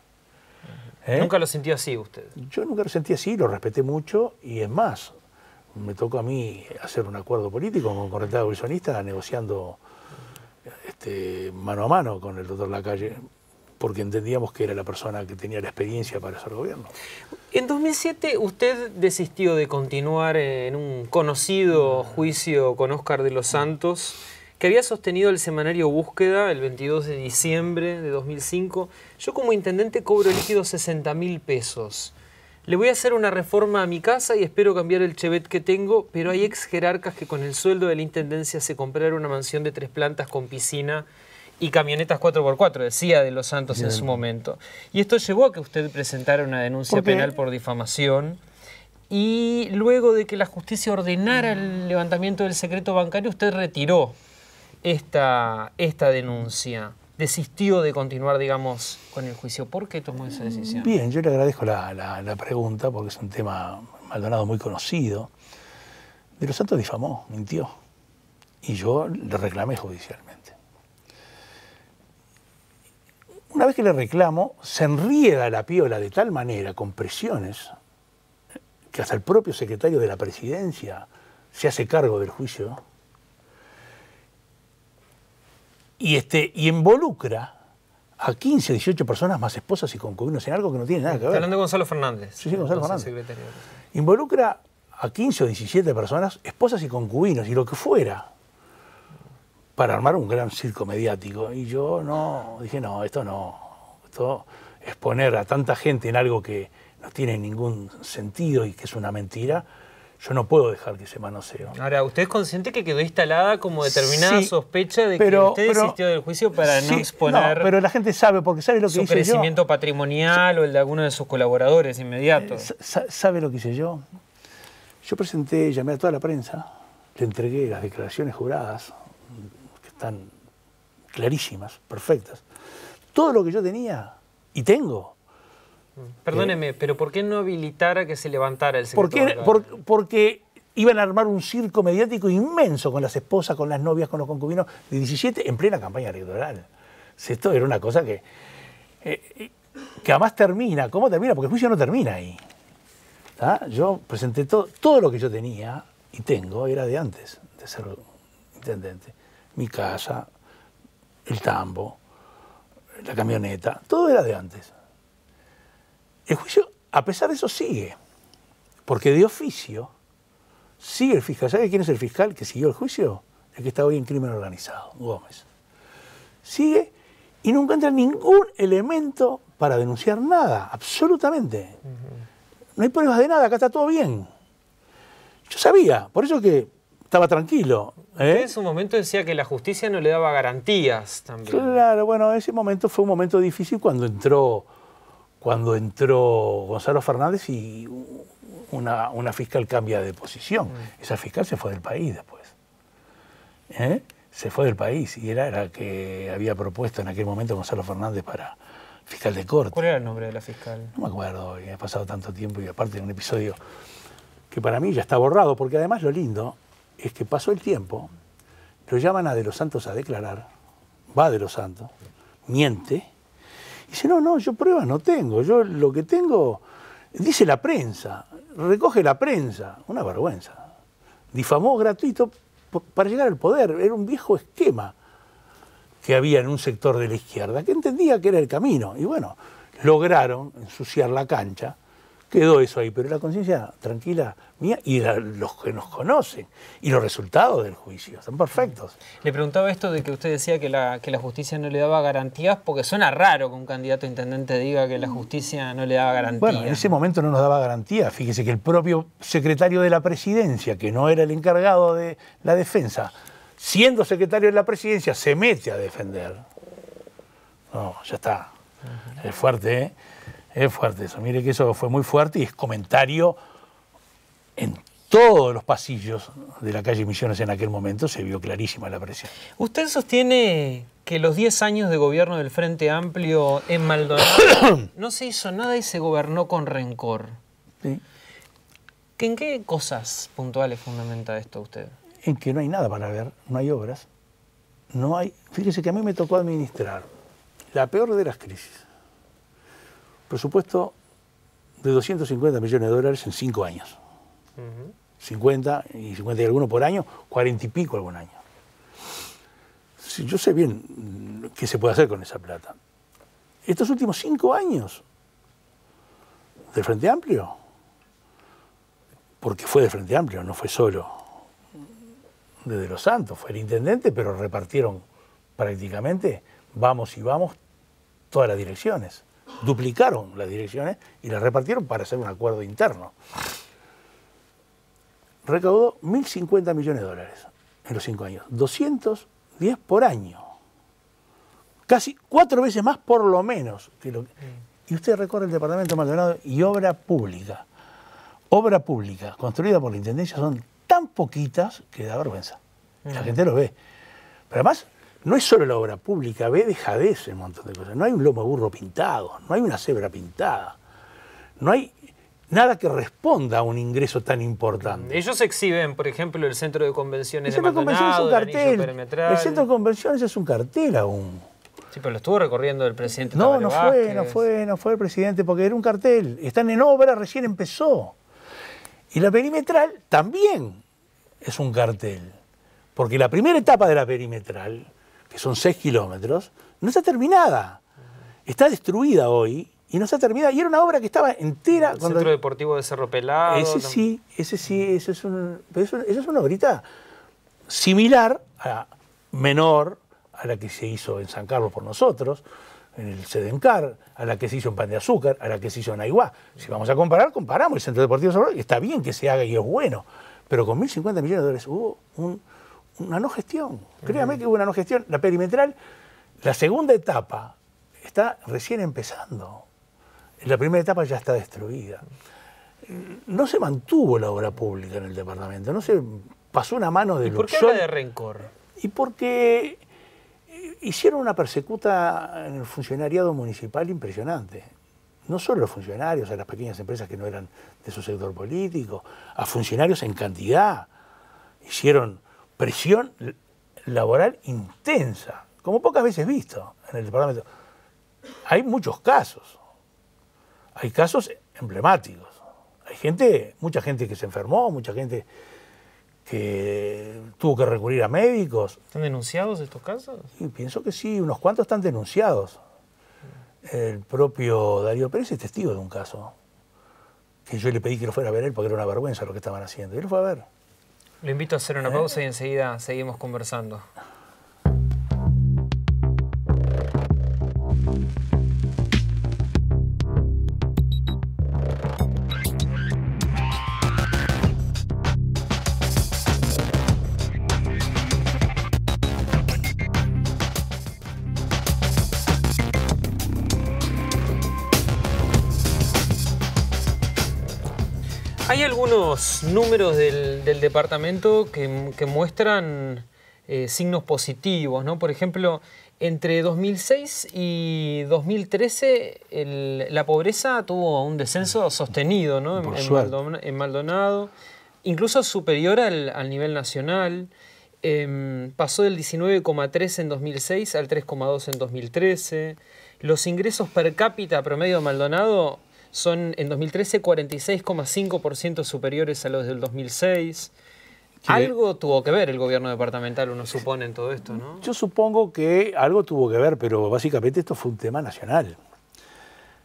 S1: ¿Nunca lo sintió así usted?
S5: Yo nunca lo sentí así, lo respeté mucho y es más, me tocó a mí hacer un acuerdo político con Correntada Wilsonista negociando mano a mano con el doctor Lacalle, porque entendíamos que era la persona que tenía la experiencia para hacer gobierno.
S1: En 2007 usted desistió de continuar en un conocido juicio con Óscar de los Santos, que había sostenido el semanario Búsqueda el 22 de diciembre de 2005. Yo como intendente cobro líquido 60.000 pesos. Le voy a hacer una reforma a mi casa y espero cambiar el Chevet que tengo, pero hay ex jerarcas que con el sueldo de la intendencia se compraron una mansión de 3 plantas con piscina y camionetas 4x4, decía de los Santos en su momento. Y esto llevó a que usted presentara una denuncia penal por difamación. Y luego de que la justicia ordenara el levantamiento del secreto bancario, usted retiró esta denuncia. Desistió de continuar, digamos, con el juicio. ¿Por qué tomó esa decisión?
S5: Bien, yo le agradezco la pregunta porque es un tema Maldonado muy conocido. De los Santos difamó, mintió. Y yo le reclamé judicialmente. Una vez que le reclamo, se enrieda la piola de tal manera, con presiones, que hasta el propio secretario de la presidencia se hace cargo del juicio y involucra a 15 o 18 personas más esposas y concubinos en algo que no tiene nada que ver.
S1: Está hablando de Gonzalo Fernández.
S5: Sí, Gonzalo Fernández.
S1: Secretario.
S5: Involucra a 15 o 17 personas, esposas y concubinos, y lo que fuera, para armar un gran circo mediático. Y yo dije, esto es poner a tanta gente en algo que no tiene ningún sentido y que es una mentira. Yo no puedo dejar que se manoseo.
S1: Ahora, ¿usted es consciente que quedó instalada como determinada sospecha de que usted desistió del juicio para no exponer
S5: pero la gente sabe, porque sabe lo que hice yo.
S1: Su crecimiento patrimonial o el de alguno de sus colaboradores inmediatos?
S5: ¿Sabe lo que hice yo? Yo llamé a toda la prensa, le entregué las declaraciones juradas, que están clarísimas, perfectas. Todo lo que yo tenía y tengo.
S1: Perdóneme, pero ¿por qué no habilitar a que se levantara el secreto?
S5: Porque iban a armar un circo mediático inmenso con las esposas, con las novias, con los concubinos de 17 en plena campaña electoral. Esto era una cosa que además termina. ¿Cómo termina? Porque el juicio no termina ahí. Yo presenté todo lo que yo tenía y tengo, era de antes de ser intendente. Mi casa, el tambo, la camioneta, todo era de antes. El juicio, a pesar de eso, sigue, porque de oficio sigue el fiscal. ¿Sabe quién es el fiscal que siguió el juicio? El que está hoy en crimen organizado, Gómez. Sigue y no encuentra ningún elemento para denunciar nada, absolutamente. No hay pruebas de nada, acá está todo bien. Yo sabía, por eso que estaba tranquilo.
S1: Usted en su momento decía que la justicia no le daba garantías también.
S5: Claro, bueno, ese momento fue un momento difícil cuando entró Gonzalo Fernández y una fiscal cambia de posición. Esa fiscal se fue del país después. Se fue del país y era la que había propuesto en aquel momento Gonzalo Fernández para fiscal de corte.
S1: ¿Cuál era el nombre de la fiscal?
S5: No me acuerdo, ha pasado tanto tiempo y aparte en un episodio que para mí ya está borrado, porque además lo lindo es que pasó el tiempo, lo llaman a De los Santos a declarar, va De los Santos, miente, y dice, no, yo pruebas no tengo, yo lo que tengo, dice la prensa, recoge la prensa, una vergüenza. Difamó gratuito para llegar al poder, era un viejo esquema que había en un sector de la izquierda, que entendía que era el camino, y bueno, lograron ensuciar la cancha, quedó eso ahí, pero la conciencia tranquila mía y los que nos conocen, y los resultados del juicio, son perfectos.
S1: Le preguntaba esto de que usted decía que la justicia no le daba garantías, porque suena raro que un candidato a intendente diga que la justicia no le daba garantías.
S5: Bueno, en ese momento no nos daba garantía. Fíjese que el propio secretario de la presidencia, que no era el encargado de la defensa, siendo secretario de la presidencia, se mete a defender. No, ya está. Es fuerte, ¿eh? Es fuerte eso. Mire que eso fue muy fuerte y es comentario en todos los pasillos de la calle Misiones en aquel momento. Se vio clarísima la presión.
S1: ¿Usted sostiene que los 10 años de gobierno del Frente Amplio en Maldonado no se hizo nada y se gobernó con rencor?
S5: Sí.
S1: ¿En qué cosas puntuales fundamenta esto usted?
S5: En que no hay nada para ver, no hay obras, no hay... Fíjese que a mí me tocó administrar la peor de las crisis. Presupuesto de 250 millones de dólares en 5 años. 50 y alguno por año, 40 y pico algún año. Sí, yo sé bien qué se puede hacer con esa plata. Estos últimos 5 años del Frente Amplio, porque fue del Frente Amplio, no fue solo de los Santos, fue el intendente, pero repartieron prácticamente, vamos y vamos, todas las direcciones. Duplicaron las direcciones y las repartieron para hacer un acuerdo interno. Recaudó 1.050 millones de dólares en los 5 años, 210 por año. Casi 4 veces más por lo menos. Y usted recorre el departamento de Maldonado y obra pública, construida por la Intendencia, son tan poquitas que da vergüenza. La gente lo ve. Pero además, no es solo la obra pública, ve dejadez en un montón de cosas. No hay un lomo de burro pintado, no hay una cebra pintada, no hay nada que responda a un ingreso tan importante.
S1: Ellos exhiben, por ejemplo, el centro de convenciones de
S5: Maldonado. El centro de convenciones es un cartel. El centro de convenciones es un cartel aún.
S1: Sí, pero lo estuvo recorriendo el presidente.
S5: No fue el presidente, porque era un cartel. Están en obra, recién empezó. Y la perimetral también es un cartel. Porque la primera etapa de la perimetral, que son 6 kilómetros, no está terminada. Está destruida hoy y no está terminada. Y era una obra que estaba entera.
S1: El Centro Deportivo de Cerro Pelado.
S5: Ese es una obrita similar, menor, a la que se hizo en San Carlos por nosotros, en el Sedencar, a la que se hizo en Pan de Azúcar, a la que se hizo en Aiguá. Si vamos a comparar, comparamos el Centro Deportivo de Cerro Pelado, está bien que se haga y es bueno. Pero con 1.050 millones de dólares hubo una no gestión. Créame que hubo una no gestión. La perimetral, la segunda etapa, está recién empezando. La primera etapa ya está destruida. No se mantuvo la obra pública en el departamento, no se pasó una mano de...
S1: ¿Y por qué habla de rencor?
S5: Y porque hicieron una persecuta en el funcionariado municipal impresionante. No solo a los funcionarios, a las pequeñas empresas que no eran de su sector político, a funcionarios en cantidad. Hicieron presión laboral intensa, como pocas veces visto en el departamento. Hay muchos casos, hay casos emblemáticos. Hay mucha gente que se enfermó, mucha gente que tuvo que recurrir a médicos.
S1: ¿Están denunciados estos casos?
S5: Y pienso que sí, unos cuantos están denunciados. El propio Darío Pérez es testigo de un caso que yo le pedí que lo fuera a ver él porque era una vergüenza lo que estaban haciendo. Y él fue a ver.
S1: Lo invito a hacer una pausa y enseguida seguimos conversando. Hay algunos números del departamento que muestran signos positivos, ¿no? Por ejemplo, entre 2006 y 2013 la pobreza tuvo un descenso sostenido, ¿no? En Maldonado, incluso superior al nivel nacional. Pasó del 19,3 en 2006 al 3,2 en 2013. Los ingresos per cápita promedio de Maldonado son en 2013 46,5% superiores a los del 2006. Algo tuvo que ver el gobierno departamental, uno supone, en todo esto, ¿no?
S5: Yo supongo que algo tuvo que ver, pero básicamente esto fue un tema nacional.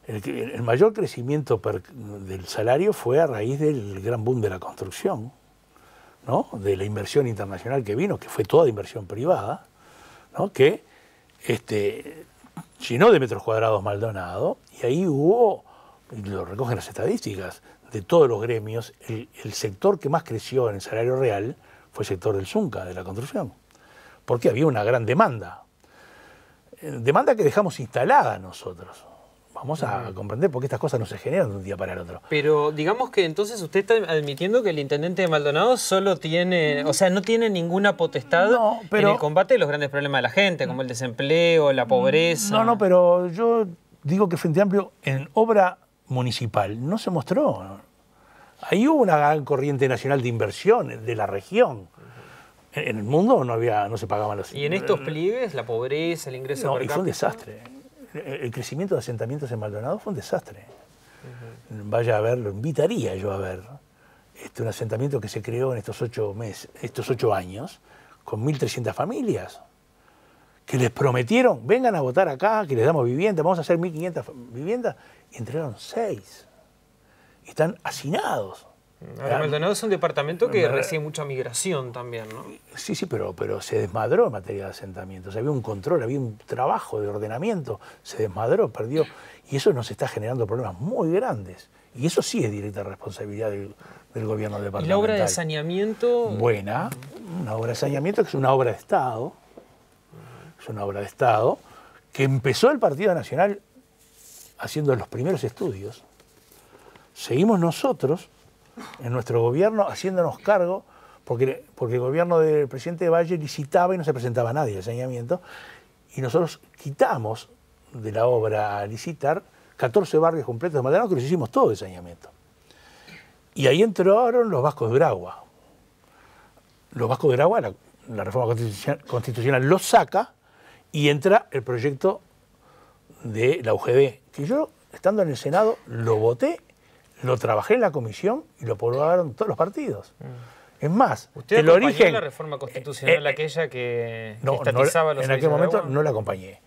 S5: El mayor crecimiento del salario fue a raíz del gran boom de la construcción, ¿no? De la inversión internacional que vino, que fue toda inversión privada, ¿no? Que llenó de metros cuadrados Maldonado, y ahí hubo, y lo recogen las estadísticas, de todos los gremios, el sector que más creció en el salario real fue el sector del Zunca, de la construcción, porque había una gran demanda. Demanda que dejamos instalada nosotros. Vamos a comprender por qué estas cosas no se generan de un día para el otro.
S1: Pero digamos que entonces usted está admitiendo que el intendente de Maldonado solo tiene, o sea, no tiene ninguna potestad en el combate de los grandes problemas de la gente, como el desempleo, la pobreza.
S5: No, pero yo digo que Frente Amplio en obra municipal no se mostró. Ahí hubo una gran corriente nacional de inversión de la región. En el mundo no se pagaban los...
S1: ¿Y en estos pliegues, la pobreza, el ingreso per cápita?
S5: Fue un desastre. El crecimiento de asentamientos en Maldonado fue un desastre. Vaya a verlo, invitaría yo a ver un asentamiento que se creó en estos 8 años, con 1.300 familias, que les prometieron, vengan a votar acá, que les damos vivienda, vamos a hacer 1.500 viviendas, y entregaron 6. Y están hacinados.
S1: Ahora, Maldonado es un departamento que recibe mucha migración también, ¿no?
S5: Sí, pero se desmadró en materia de asentamientos. Había un control, había un trabajo de ordenamiento, se desmadró, perdió. Y eso nos está generando problemas muy grandes. Y eso sí es directa responsabilidad del gobierno departamental.
S1: ¿Y la obra de saneamiento?
S5: Buena, una obra de saneamiento que es una obra de Estado. Es una obra de Estado que empezó el Partido Nacional haciendo los primeros estudios. Seguimos nosotros en nuestro gobierno haciéndonos cargo, porque el gobierno del presidente Valle licitaba y no se presentaba nadie de saneamiento, y nosotros quitamos de la obra a licitar 14 barrios completos de Maldonado que los hicimos todo de saneamiento. Y ahí entraron los Vascos de Uragua. Los Vascos de Uragua, la reforma constitucional los saca y entra el proyecto de la UGD, que yo, estando en el Senado, lo voté, lo trabajé en la comisión y lo aprobaron todos los partidos. Es más,
S1: ¿usted
S5: el origen...
S1: la reforma constitucional aquella que estatizaba los
S5: en aquel momento no la acompañé.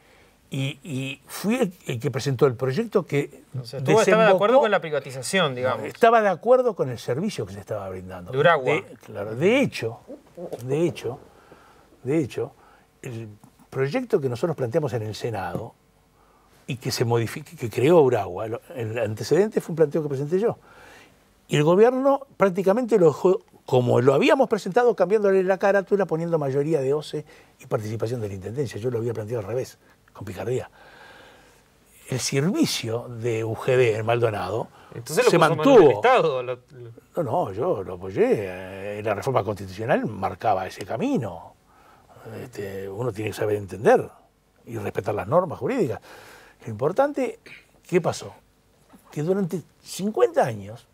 S5: Y fui el que presentó el proyecto que
S1: estaba de acuerdo con la privatización, digamos.
S5: Estaba de acuerdo con el servicio que se estaba brindando.
S1: De Uragua.
S5: De hecho, el proyecto que nosotros planteamos en el Senado y que se modifique, que creó Uragua, el antecedente fue un planteo que presenté yo. Y el gobierno prácticamente lo dejó como lo habíamos presentado, cambiándole la carátula, poniendo mayoría de OCE y participación de la Intendencia. Yo lo había planteado al revés, con picardía. El servicio de UGD en Maldonado se mantuvo. No, yo lo apoyé. La reforma constitucional marcaba ese camino. Uno tiene que saber entender y respetar las normas jurídicas. Lo importante, ¿qué pasó? Que durante 50 años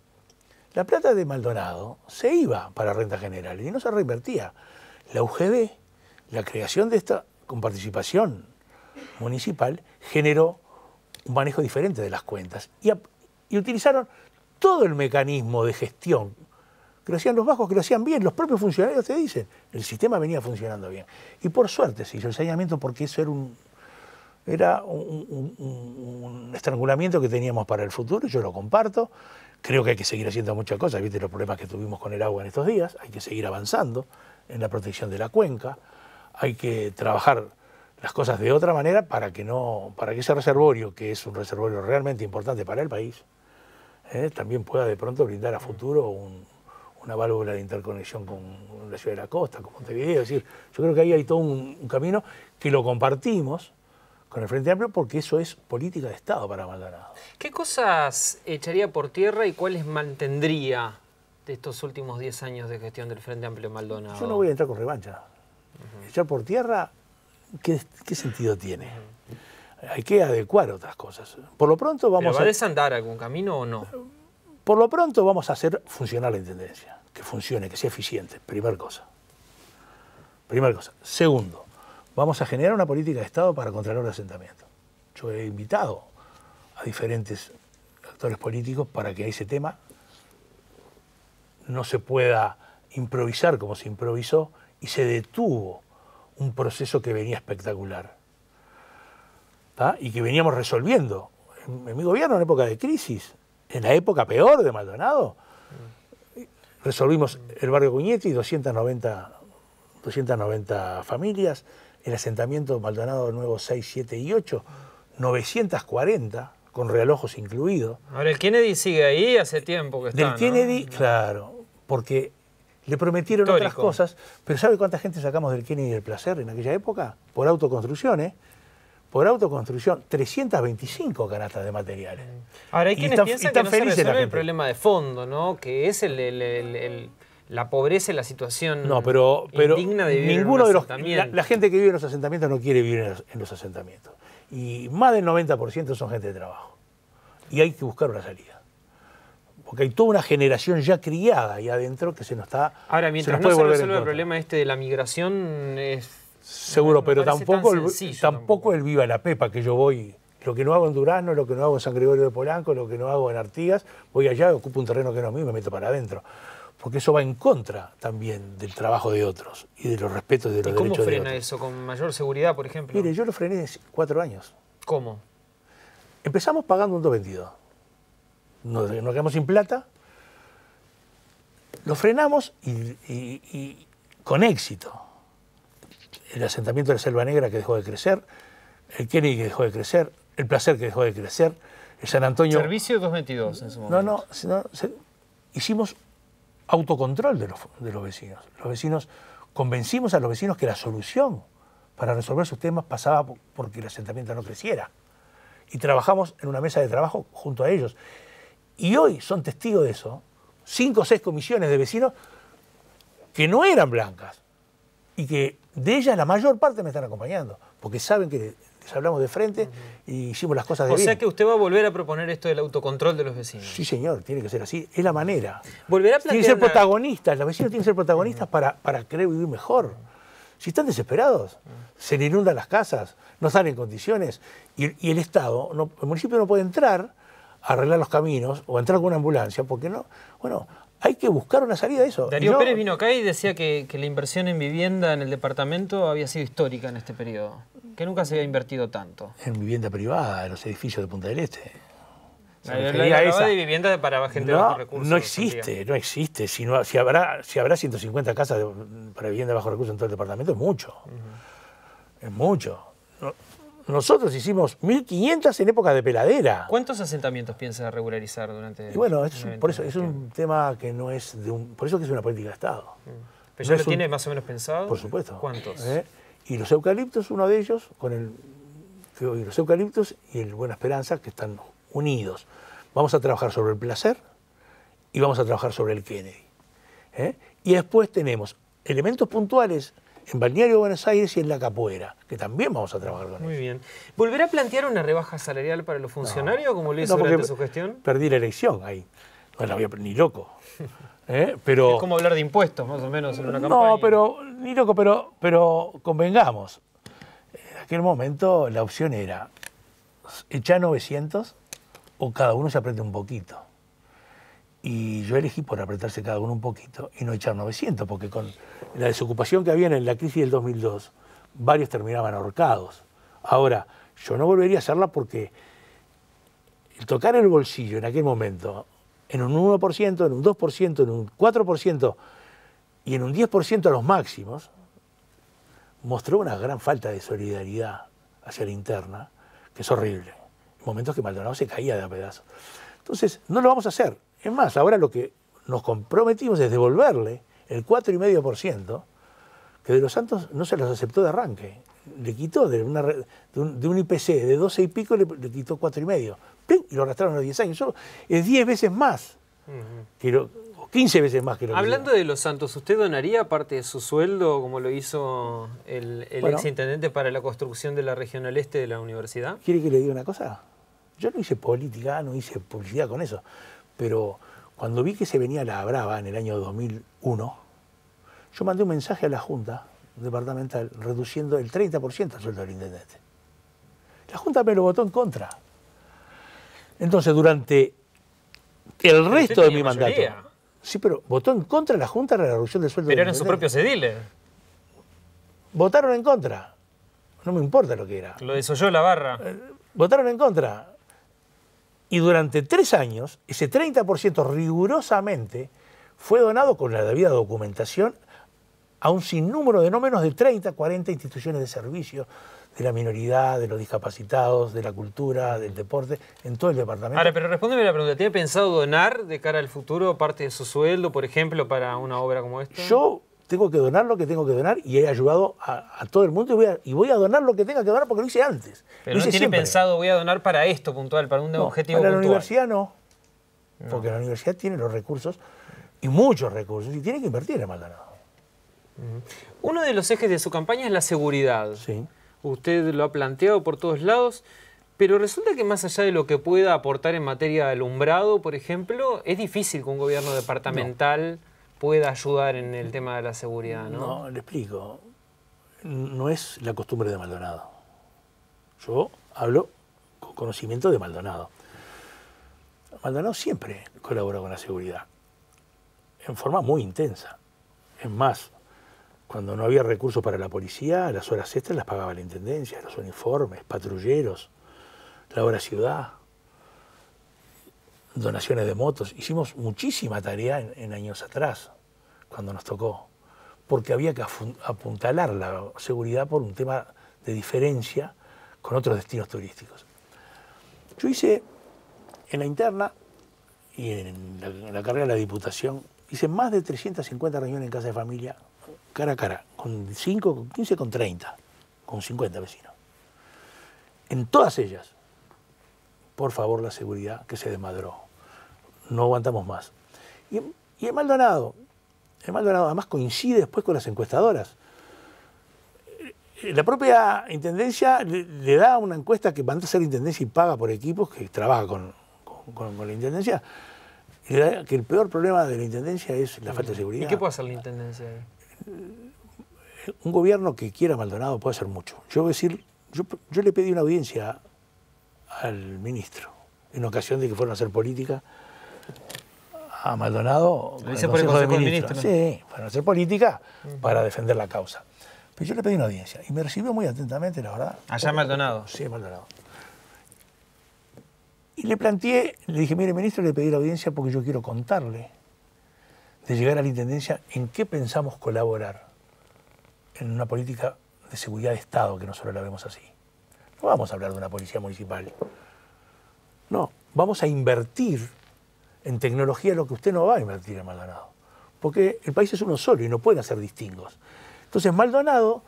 S5: la plata de Maldonado se iba para renta general y no se reinvertía. La UGD, la creación de esta con participación municipal, generó un manejo diferente de las cuentas y utilizaron todo el mecanismo de gestión que lo hacían los vascos, que lo hacían bien. Los propios funcionarios te dicen, el sistema venía funcionando bien. Y por suerte se hizo el saneamiento porque eso era Era un estrangulamiento que teníamos para el futuro, yo lo comparto. Creo que hay que seguir haciendo muchas cosas, viste los problemas que tuvimos con el agua en estos días, hay que seguir avanzando en la protección de la cuenca, hay que trabajar las cosas de otra manera para que ese reservorio, que es un reservorio realmente importante para el país, también pueda de pronto brindar a futuro una válvula de interconexión con la ciudad de la costa, con Montevideo. Es decir, yo creo que ahí hay todo un camino que lo compartimos con el Frente Amplio porque eso es política de Estado para Maldonado.
S1: ¿Qué cosas echaría por tierra y cuáles mantendría de estos últimos 10 años de gestión del Frente Amplio Maldonado?
S5: Yo no voy a entrar con revancha. Echar por tierra, ¿qué sentido tiene? Hay que adecuar otras cosas. Por lo pronto vamos
S1: ¿Pero va a desandar algún camino o no?
S5: Por lo pronto vamos a hacer funcionar la Intendencia, que funcione, que sea eficiente, primera cosa. Segundo, vamos a generar una política de Estado para controlar el asentamiento. Yo he invitado a diferentes actores políticos para que ese tema no se pueda improvisar como se improvisó y se detuvo un proceso que venía espectacular, ¿tá? Y que veníamos resolviendo. En mi gobierno, en época de crisis, en la época peor de Maldonado, resolvimos el barrio Cuñetti, 290 familias, el asentamiento Maldonado Nuevo 6, 7 y 8, 940, con realojos incluidos.
S1: Ahora, el Kennedy sigue ahí hace tiempo que está,
S5: Del Kennedy,
S1: ¿no?
S5: claro, porque le prometieron
S1: Histórico.
S5: otras cosas, pero ¿sabe cuánta gente sacamos del Kennedy del Placer en aquella época? Por autoconstrucción, ¿eh? Por autoconstrucción, 325 canastas de materiales.
S1: Ahora, hay quienes piensan que no se
S5: felices la
S1: resuelve el
S5: gente.
S1: problema de fondo, ¿no? Que es la pobreza y la situación
S5: No, pero
S1: indigna de vivir
S5: ninguno
S1: en
S5: de
S1: un
S5: los
S1: asentamiento.
S5: la gente que vive en los asentamientos no quiere vivir en los asentamientos. Y más del 90% son gente de trabajo. Y hay que buscar una salida. Porque hay toda una generación ya criada ahí adentro que se nos está...
S1: Ahora, mientras
S5: nos puede
S1: no se
S5: volver en
S1: resuelve el
S5: contra.
S1: problema de la migración,
S5: Seguro,
S1: me
S5: pero
S1: parece
S5: tampoco,
S1: tan sencillo
S5: tampoco el viva la pepa que yo voy. Lo que no hago en Durazno, lo que no hago en San Gregorio de Polanco, lo que no hago en Artigas, voy allá, ocupo un terreno que no es mío y me meto para adentro. Porque eso va en contra también del trabajo de otros y de los respetos de los
S1: ¿y cómo
S5: derechos de
S1: frena
S5: otros.
S1: eso? ¿Con mayor seguridad, por ejemplo?
S5: Mire, yo lo frené 4 años.
S1: ¿Cómo?
S5: Empezamos pagando un 222. Nos quedamos sin plata. Lo frenamos y con éxito. El asentamiento de la Selva Negra que dejó de crecer, el Kennedy que dejó de crecer, el Placer que dejó de crecer, el San Antonio...
S1: Servicio 222 en su momento.
S5: Hicimos autocontrol de los vecinos. Los vecinos, convencimos a los vecinos que la solución para resolver sus temas pasaba porque el asentamiento no creciera. Y trabajamos en una mesa de trabajo junto a ellos. Y hoy son testigos de eso, 5 o 6 comisiones de vecinos que no eran blancas y que de ellas la mayor parte me están acompañando, porque saben que les hablamos de frente y hicimos las cosas de bien.
S1: O sea que usted va a volver a proponer esto del autocontrol de los vecinos.
S5: Sí, señor, tiene que ser así, es la manera.
S1: Volverá a
S5: Tienen que ser protagonistas, los vecinos tienen que ser protagonistas para querer vivir mejor. Si están desesperados, se le inundan las casas, no están en condiciones, y el Estado, el municipio no puede entrar a arreglar los caminos o entrar con una ambulancia, porque no, bueno, hay que buscar una salida de eso.
S1: Darío Pérez vino acá y decía que la inversión en vivienda en el departamento había sido histórica en este periodo, que nunca se había invertido tanto.
S5: En vivienda privada, en los edificios de Punta del Este.
S1: La hablaba de vivienda para gente de bajos recursos.
S5: No existe, no existe. Si habrá 150 casas para vivienda de bajos recursos en todo el departamento, es mucho. Es mucho. Nosotros hicimos 1.500 en época de peladera.
S1: ¿Cuántos asentamientos piensa regularizar durante...?
S5: Y bueno, por eso es un tema que no es de un... Por eso que es una política de Estado.
S1: ¿Pero ya lo tiene más o menos pensado?
S5: Por supuesto.
S1: ¿Cuántos?
S5: Y los eucaliptos, uno de ellos, los eucaliptos y el Buena Esperanza, que están unidos. Vamos a trabajar sobre el Placer y vamos a trabajar sobre el Kennedy. Y después tenemos elementos puntuales en Balneario Buenos Aires y en La Capuera, que también vamos a trabajar con ellos.
S1: Muy bien. ¿Volverá a plantear una rebaja salarial para los funcionarios, como lo hizo durante su gestión?
S5: Perdí la elección ahí. No la voy a ni loco. Pero,
S1: es como hablar de impuestos, más o menos, en una campaña.
S5: No, pero ni loco, pero convengamos. En aquel momento la opción era echar 900 o cada uno se apriete un poquito. Y yo elegí por apretarse cada uno un poquito y no echar 900, porque con la desocupación que había en la crisis del 2002, varios terminaban ahorcados. Ahora, Yo no volvería a hacerla porque el tocar el bolsillo en aquel momento, en un 1%, en un 2%, en un 4% y en un 10% a los máximos, mostró una gran falta de solidaridad hacia la interna, que es horrible. En momentos que Maldonado se caía de a pedazos. Entonces, no lo vamos a hacer. Es más, ahora lo que nos comprometimos es devolverle el 4,5%, que de los Santos no se los aceptó de arranque. Le quitó de un IPC de 12 y pico, le quitó 4,5. ¡Pim! Y lo arrastraron a los 10 años. Eso es 10 veces más, o 15 veces más que lo que...
S1: Hablando de los Santos, ¿usted donaría parte de su sueldo, como lo hizo el exintendente, para la construcción de la Regional Este de la universidad?
S5: ¿Quiere que le diga una cosa? Yo no hice política, no hice publicidad con eso, pero cuando vi que se venía la brava en el año 2001, yo mandé un mensaje a la Junta Departamental reduciendo el 30% el sueldo del intendente. La Junta me lo votó en contra. Entonces, durante el resto de mi mandato... Sí, pero votó en contra la Junta de la reducción del sueldo del intendente.
S1: Pero eran sus propios ediles.
S5: Votaron en contra. No me importa lo que era.
S1: Lo desoyó la barra.
S5: Votaron en contra. Y durante 3 años, ese 30% rigurosamente fue donado con la debida documentación a un sinnúmero de no menos de 30, 40 instituciones de servicio, de la minoridad, de los discapacitados, de la cultura, del deporte, en todo el departamento.
S1: Ahora, pero respóndeme la pregunta, ¿tiene pensado donar de cara al futuro parte de su sueldo, por ejemplo, para una obra como esta?
S5: Yo tengo que donar lo que tengo que donar y he ayudado a todo el mundo y voy a donar lo que tenga que donar porque lo hice antes.
S1: Pero no tiene pensado, voy a donar para esto puntual, para un objetivo puntual.
S5: Para la universidad no, porque la universidad tiene los recursos, y muchos recursos, y tiene que invertir en Maldonado.
S1: Uno de los ejes de su campaña es la seguridad.
S5: Sí.
S1: Usted lo ha planteado por todos lados, pero resulta que más allá de lo que pueda aportar en materia de alumbrado, por ejemplo, es difícil que un gobierno departamental pueda ayudar en el tema de la seguridad, ¿no?
S5: No, le explico. No es la costumbre de Maldonado. Yo hablo con conocimiento de Maldonado. Maldonado siempre colaboró con la seguridad, en forma muy intensa. Es más, cuando no había recursos para la policía, las horas extras las pagaba la intendencia, los uniformes, patrulleros, la hora ciudad, donaciones de motos. Hicimos muchísima tarea en años atrás, cuando nos tocó, porque había que apuntalar la seguridad por un tema de diferencia con otros destinos turísticos. Yo hice en la interna y en la carrera de la Diputación, hice más de 350 reuniones en casa de familia, cara a cara, con 5, con 15, con 30, con 50 vecinos. En todas ellas, por favor, la seguridad que se desmadró. No aguantamos más. Y en Maldonado además coincide después con las encuestadoras. La propia intendencia le da una encuesta que manda a hacer la intendencia y paga por equipos que trabaja con la intendencia. Y le da que el peor problema de la intendencia es la falta de seguridad.
S1: ¿Y qué puede hacer la intendencia ahí?
S5: Un gobierno que quiera Maldonado puede hacer mucho. Yo le pedí una audiencia al ministro en ocasión de que fueron a hacer política a Maldonado.
S1: Lo hice por el Consejo del Ministro.
S5: Sí, fueron a hacer política para defender la causa. Pero yo le pedí una audiencia y me recibió muy atentamente, la verdad.
S1: ¿Allá en Maldonado?
S5: Sí, en Maldonado. Y le planteé, le dije, mire, ministro, le pedí la audiencia porque yo quiero contarle, de llegar a la intendencia, en qué pensamos colaborar en una política de seguridad de Estado, que nosotros la vemos así. No vamos a hablar de una policía municipal. No, vamos a invertir en tecnología lo que usted no va a invertir en Maldonado. Porque el país es uno solo y no pueden hacer distingos. Entonces Maldonado,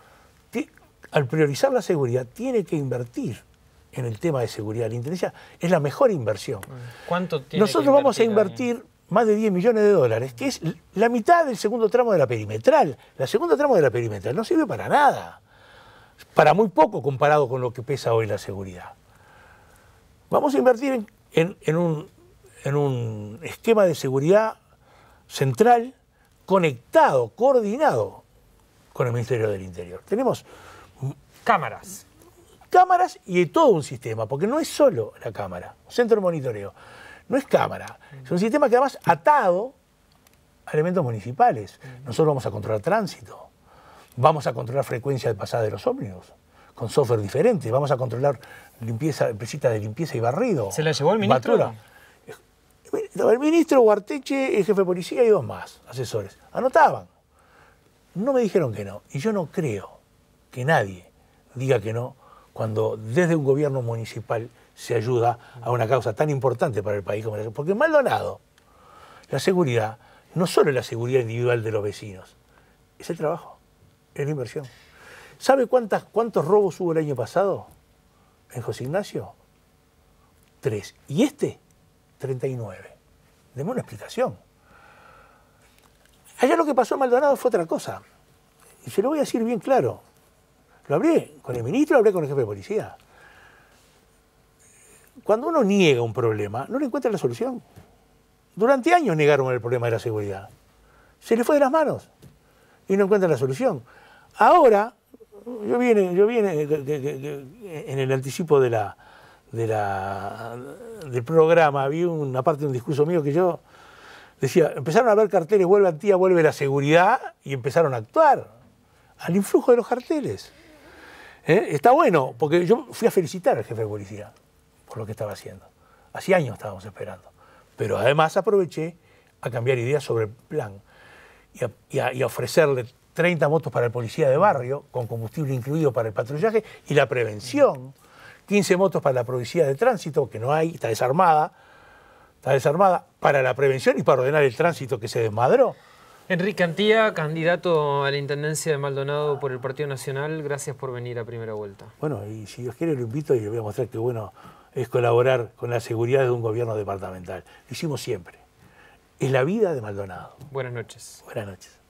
S5: al priorizar la seguridad, tiene que invertir en el tema de seguridad. La intendencia es la mejor inversión.
S1: ¿Cuánto tiene
S5: Nosotros vamos a invertir más de 10 millones de dólares, que es la mitad del segundo tramo de la perimetral. La segunda tramo de la perimetral no sirve para nada. Para muy poco comparado con lo que pesa hoy la seguridad. Vamos a invertir en un esquema de seguridad central, conectado, coordinado con el Ministerio del Interior. Tenemos
S1: cámaras
S5: y todo un sistema, porque no es solo la cámara, centro de monitoreo, no es cámara, es un sistema que además atado a elementos municipales. Nosotros vamos a controlar tránsito, vamos a controlar frecuencia de pasada de los ómnibus, con software diferente, vamos a controlar empresitas de limpieza y barrido.
S1: ¿Se la llevó el ministro?
S5: Batura. El ministro, Guarteche, el jefe de policía y 2 más, asesores. Anotaban. No me dijeron que no. Y yo no creo que nadie diga que no cuando desde un gobierno municipal se ayuda a una causa tan importante para el país como la. Porque en Maldonado, la seguridad no solo es la seguridad individual de los vecinos, es el trabajo, es la inversión. ¿Sabe cuántos robos hubo el año pasado en José Ignacio? 3. Y 39. Deme una explicación. Allá lo que pasó en Maldonado fue otra cosa. Y se lo voy a decir bien claro. Lo hablé con el ministro, lo hablé con el jefe de policía. Cuando uno niega un problema, no le encuentra la solución. Durante años negaron el problema de la seguridad. Se le fue de las manos y no encuentran la solución. Ahora, yo vine en el anticipo del programa, vi una parte de un discurso mío que yo decía, empezaron a ver carteles, vuelve Antía, vuelve la seguridad, y empezaron a actuar al influjo de los carteles. Está bueno, porque yo fui a felicitar al jefe de policía por lo que estaba haciendo. Hacía años estábamos esperando. Pero además aproveché a cambiar ideas sobre el plan y a ofrecerle 30 motos para el policía de barrio, con combustible incluido para el patrullaje y la prevención, 15 motos para la policía de tránsito, que no hay, está desarmada, para la prevención y para ordenar el tránsito que se desmadró.
S1: Enrique Antía, candidato a la Intendencia de Maldonado por el Partido Nacional, gracias por venir a Primera Vuelta.
S5: Bueno, y si Dios quiere lo invito y le voy a mostrar que bueno es colaborar con la seguridad de un gobierno departamental. Lo hicimos siempre. Es la vida de Maldonado.
S1: Buenas noches.
S5: Buenas noches.